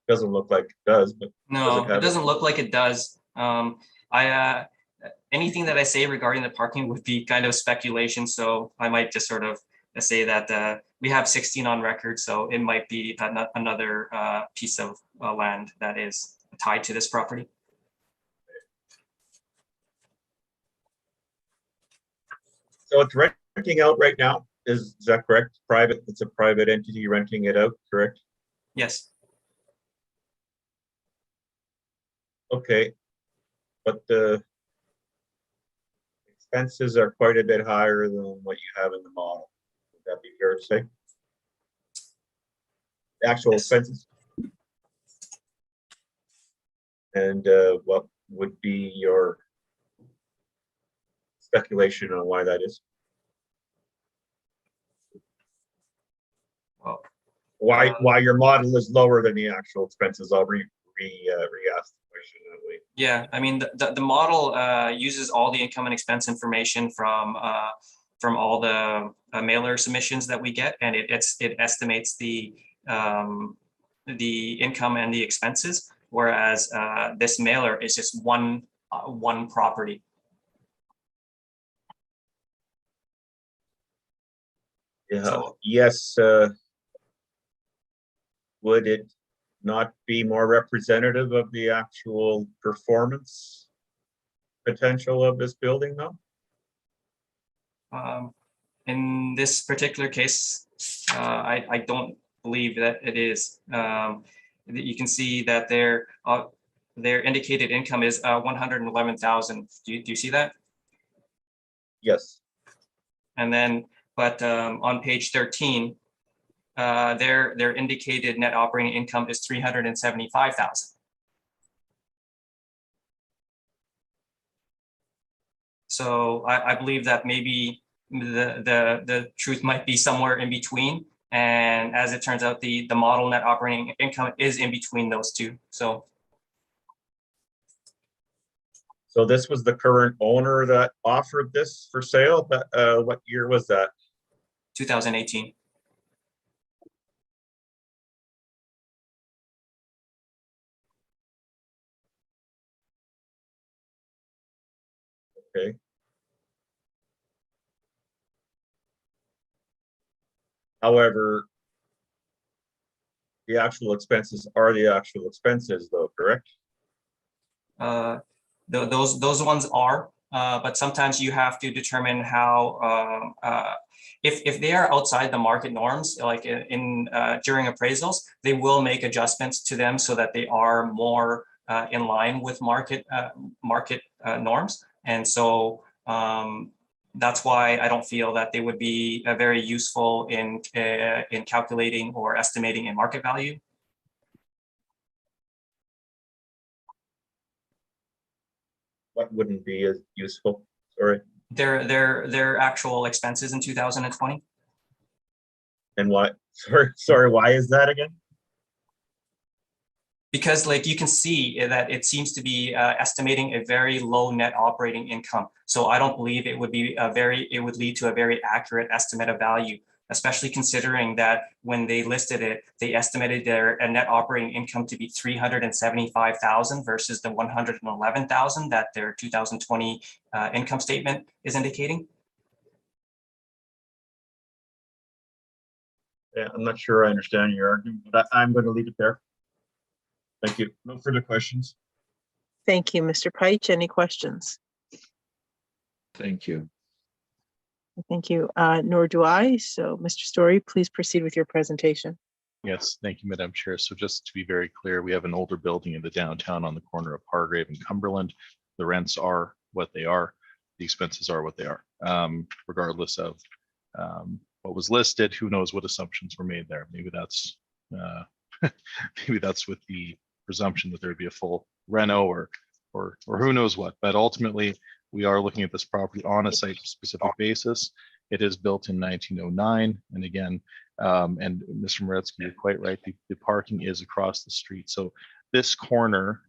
Doesn't look like it does, but. No, it doesn't look like it does. Anything that I say regarding the parking would be kind of speculation, so I might just sort of say that we have 16 on record, so it might be another piece of land that is tied to this property. So it's renting out right now, is that correct? Private, it's a private entity renting it out, correct? Yes. Okay, but the expenses are quite a bit higher than what you have in the model. Would that be fair to say? The actual expenses? And what would be your speculation on why that is? Well, why your model is lower than the actual expenses? I'll re-ask the question that way. Yeah, I mean, the model uses all the income and expense information from from all the mailer submissions that we get, and it estimates the income and the expenses, whereas this mailer is just one property. Yeah, So- yes. Would it not be more representative of the actual performance potential of this building though? In this particular case, I don't believe that it is. You can see that their indicated income is 111,000. Do you see that? Yes. And then, but on page 13, their indicated net operating income is 375,000. So I believe that maybe the truth might be somewhere in between. And as it turns out, the model net operating income is in between those two. So this was the current owner that offered this for sale, but what year was that? 2018. Okay. However, the actual expenses are the actual expenses though, correct? Those ones are, but sometimes you have to determine how if they are outside the market norms, like in during appraisals, they will make adjustments to them so that they are more in line with market norms. And so that's why I don't feel that they would be very useful in calculating or estimating a market value. What wouldn't be as useful? Sorry. Their actual expenses in 2020. And what? Sorry. Why is that again? Because like you can see that it seems to be estimating a very low net operating income. So I don't believe it would be it would lead to a very accurate estimate of value, especially considering that when they listed it, they estimated their net operating income to be 375,000 versus the 111,000 that their 2020 income statement is indicating. Yeah, I'm not sure I understand your argument, but I'm going to leave it there. Thank you. No further questions. Thank you, Mr. Peich. Any questions? Thank you. Thank you. Nor do I. So, Mr. Story, please proceed with your presentation. Yes, thank you, Madam Chair. So just to be very clear, we have an older building in the downtown on the corner of Hargrave and Cumberland. The rents are what they are. The expenses are what they are, regardless of what was listed. Who knows what assumptions were made there? Maybe that's maybe that's with the presumption that there would be a full reno or who knows what. But ultimately, we are looking at this property on a site-specific basis. It is built in 1909, and again, and Mr. Moretsky, you're quite right. The parking is across the street. So this corner,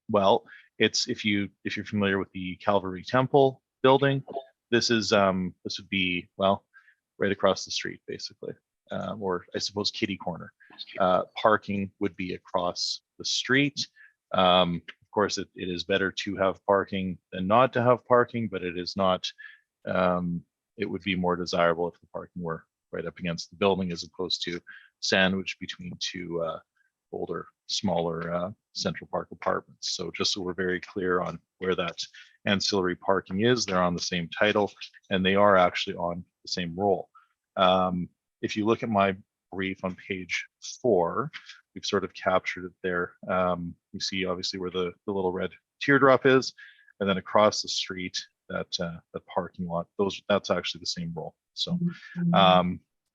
well, it's if you're familiar with the Calvary Temple building, this would be, well, right across the street, basically, or I suppose kitty corner. Parking would be across the street. Of course, it is better to have parking than not to have parking, but it is not. It would be more desirable if the parking were right up against the building as opposed to sandwiched between two older, smaller Central Park apartments. So just so we're very clear on where that ancillary parking is, they're on the same title and they are actually on the same roll. If you look at my brief on page 4, we've sort of captured it there. You see obviously where the little red teardrop is, and then across the street, that parking lot, that's actually the same roll. So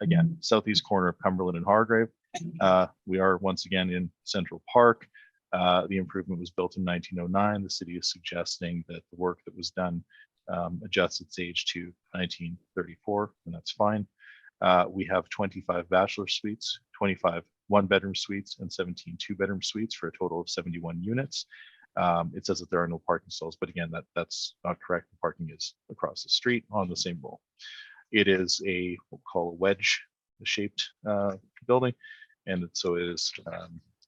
again, southeast corner of Cumberland and Hargrave. We are once again in Central Park. The improvement was built in 1909. The city is suggesting that the work that was done adjusts its age to 1934, and that's fine. We have 25 bachelor suites, 25 one-bedroom suites, and 17 two-bedroom suites for a total of 71 units. It says that there are no parking stalls, but again, that's not correct. The parking is across the street on the same roll. It is a, we'll call a wedge shaped building, and so it is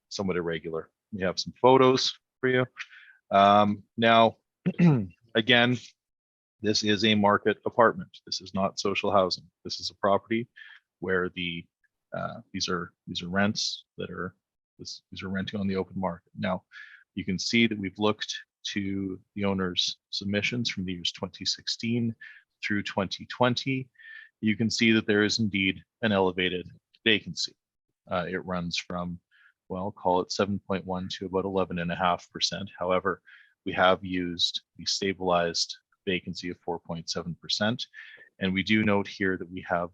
somewhat irregular. We have some photos for you. Now, again, this is a market apartment. This is not social housing. This is a property where the these are rents that are these are renting on the open market. Now, you can see that we've looked to the owner's submissions from the years 2016 through 2020. You can see that there is indeed an elevated vacancy. It runs from, well, call it 7.1 to about 11.5%. However, we have used the stabilized vacancy of 4.7%. And we do note here that we have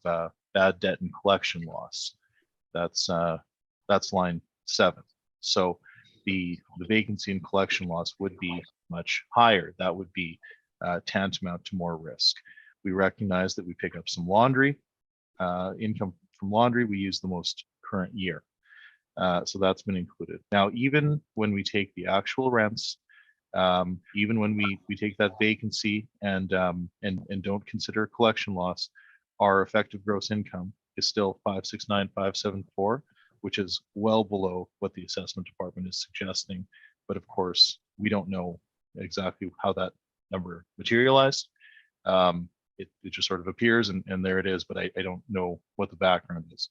bad debt and collection loss. That's line 7. So the vacancy and collection loss would be much higher. That would be tantamount to more risk. We recognize that we pick up some laundry income from laundry. We use the most current year. So that's been included. Now, even when we take the actual rents, even when we take that vacancy and don't consider collection loss, our effective gross income is still 569,574, which is well below what the assessment department is suggesting. But of course, we don't know exactly how that number materialized. It just sort of appears and there it is, but I don't know what the background is.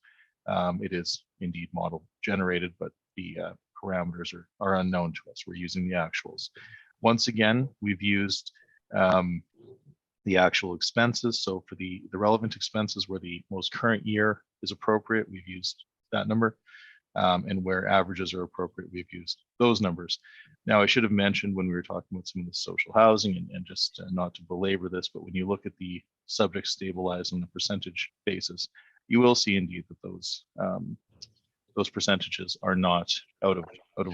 It is indeed model generated, but the parameters are unknown to us. We're using the actuals. Once again, we've used the actual expenses. So for the relevant expenses where the most current year is appropriate, we've used that number. And where averages are appropriate, we've used those numbers. Now, I should have mentioned when we were talking about some of the social housing and just not to belabor this, but when you look at the subject stabilized on the percentage basis, you will see indeed that those percentages are not out of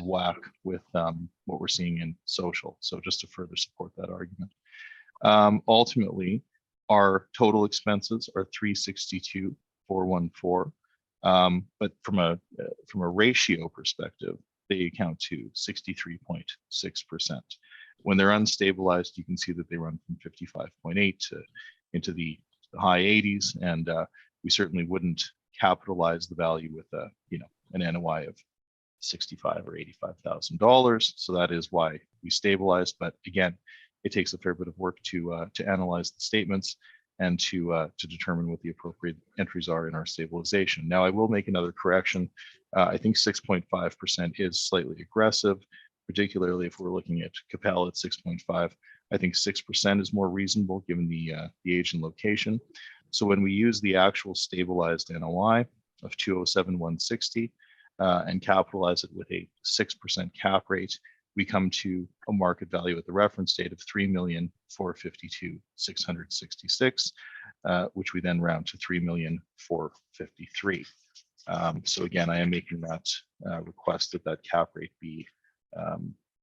whack with what we're seeing in social. So just to further support that argument. Ultimately, our total expenses are 362,414. But from a ratio perspective, they account to 63.6%. When they're unstabilized, you can see that they run from 55.8 to into the high 80s, and we certainly wouldn't capitalize the value with an NOI of $65,000 or $85,000. So that is why we stabilized. But again, it takes a fair bit of work to analyze the statements and to determine what the appropriate entries are in our stabilization. Now, I will make another correction. I think 6.5% is slightly aggressive, particularly if we're looking at Capel at 6.5. I think 6% is more reasonable given the age and location. So when we use the actual stabilized NOI of 207,160 and capitalize it with a 6% cap rate, we come to a market value at the reference date of 3,452,666, which we then round to 3,453,000. So again, I am making that request that cap rate be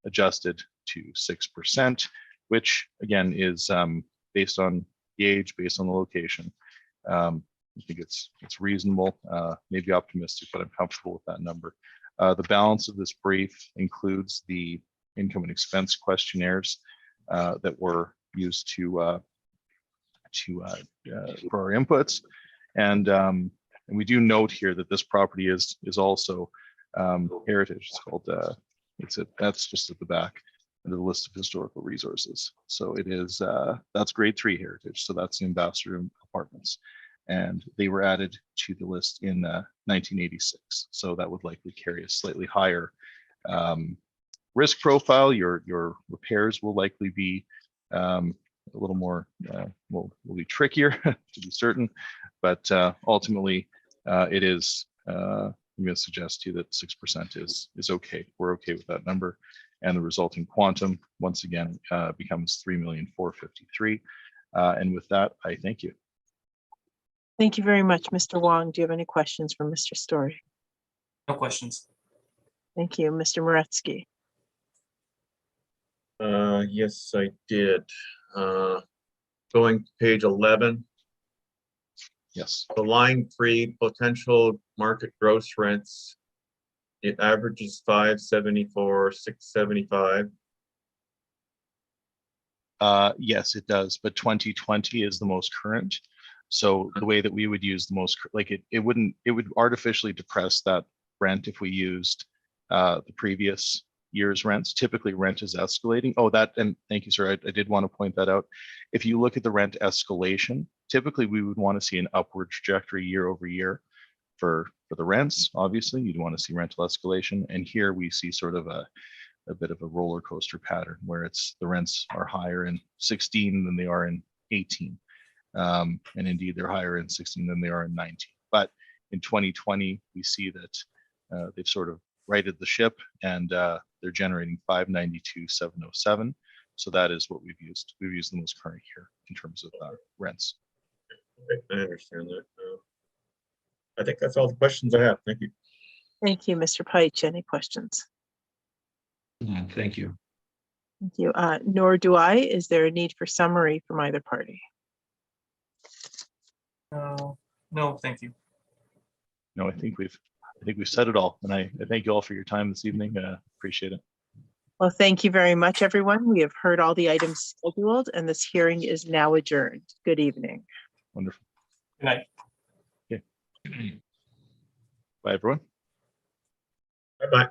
adjusted to 6%, which again is based on the age, based on the location. I think it's reasonable, maybe optimistic, but I'm comfortable with that number. The balance of this brief includes the income and expense questionnaires that were used for our inputs, and we do note here that this property is also heritage. It's called that's just at the back under the list of historical resources. So it is that's grade 3 heritage. So that's the Ambassador Apartments. And they were added to the list in 1986. So that would likely carry a slightly higher risk profile. Your repairs will likely be a little more, will be trickier to be certain. But ultimately, it is, I'm going to suggest to you that 6% is okay. We're okay with that number. And the resulting quantum, once again, becomes 3,453,000. And with that, I thank you. Thank you very much, Mr. Wong. Do you have any questions for Mr. Story? No questions. Thank you, Mr. Moretsky. Yes, I did. Going to page 11. Yes. The line 3 potential market gross rents. It averages 574, 675. Yes, it does, but 2020 is the most current. So the way that we would use the most, like it would artificially depress that rent if we used the previous year's rents. Typically rent is escalating. Oh, and thank you, sir. I did want to point that out. If you look at the rent escalation, typically we would want to see an upward trajectory year over year for the rents. Obviously, you'd want to see rental escalation. And here we see sort of a bit of a roller coaster pattern where the rents are higher in 16 than they are in 18. And indeed, they're higher in 16 than they are in 19. But in 2020, we see that they've sort of righted the ship, and they're generating 592,707. So that is what we've used. We've used the most current year in terms of rents. Okay, I understand that. I think that's all the questions I have. Thank you. Thank you, Mr. Peich. Any questions? Thank you. Thank you. Nor do I. Is there a need for summary from either party? No, thank you. No, I think we've said it all, and I thank you all for your time this evening. Appreciate it. Well, thank you very much, everyone. We have heard all the items scheduled, and this hearing is now adjourned. Good evening. Wonderful. Good night. Okay. Bye, everyone. Bye-bye.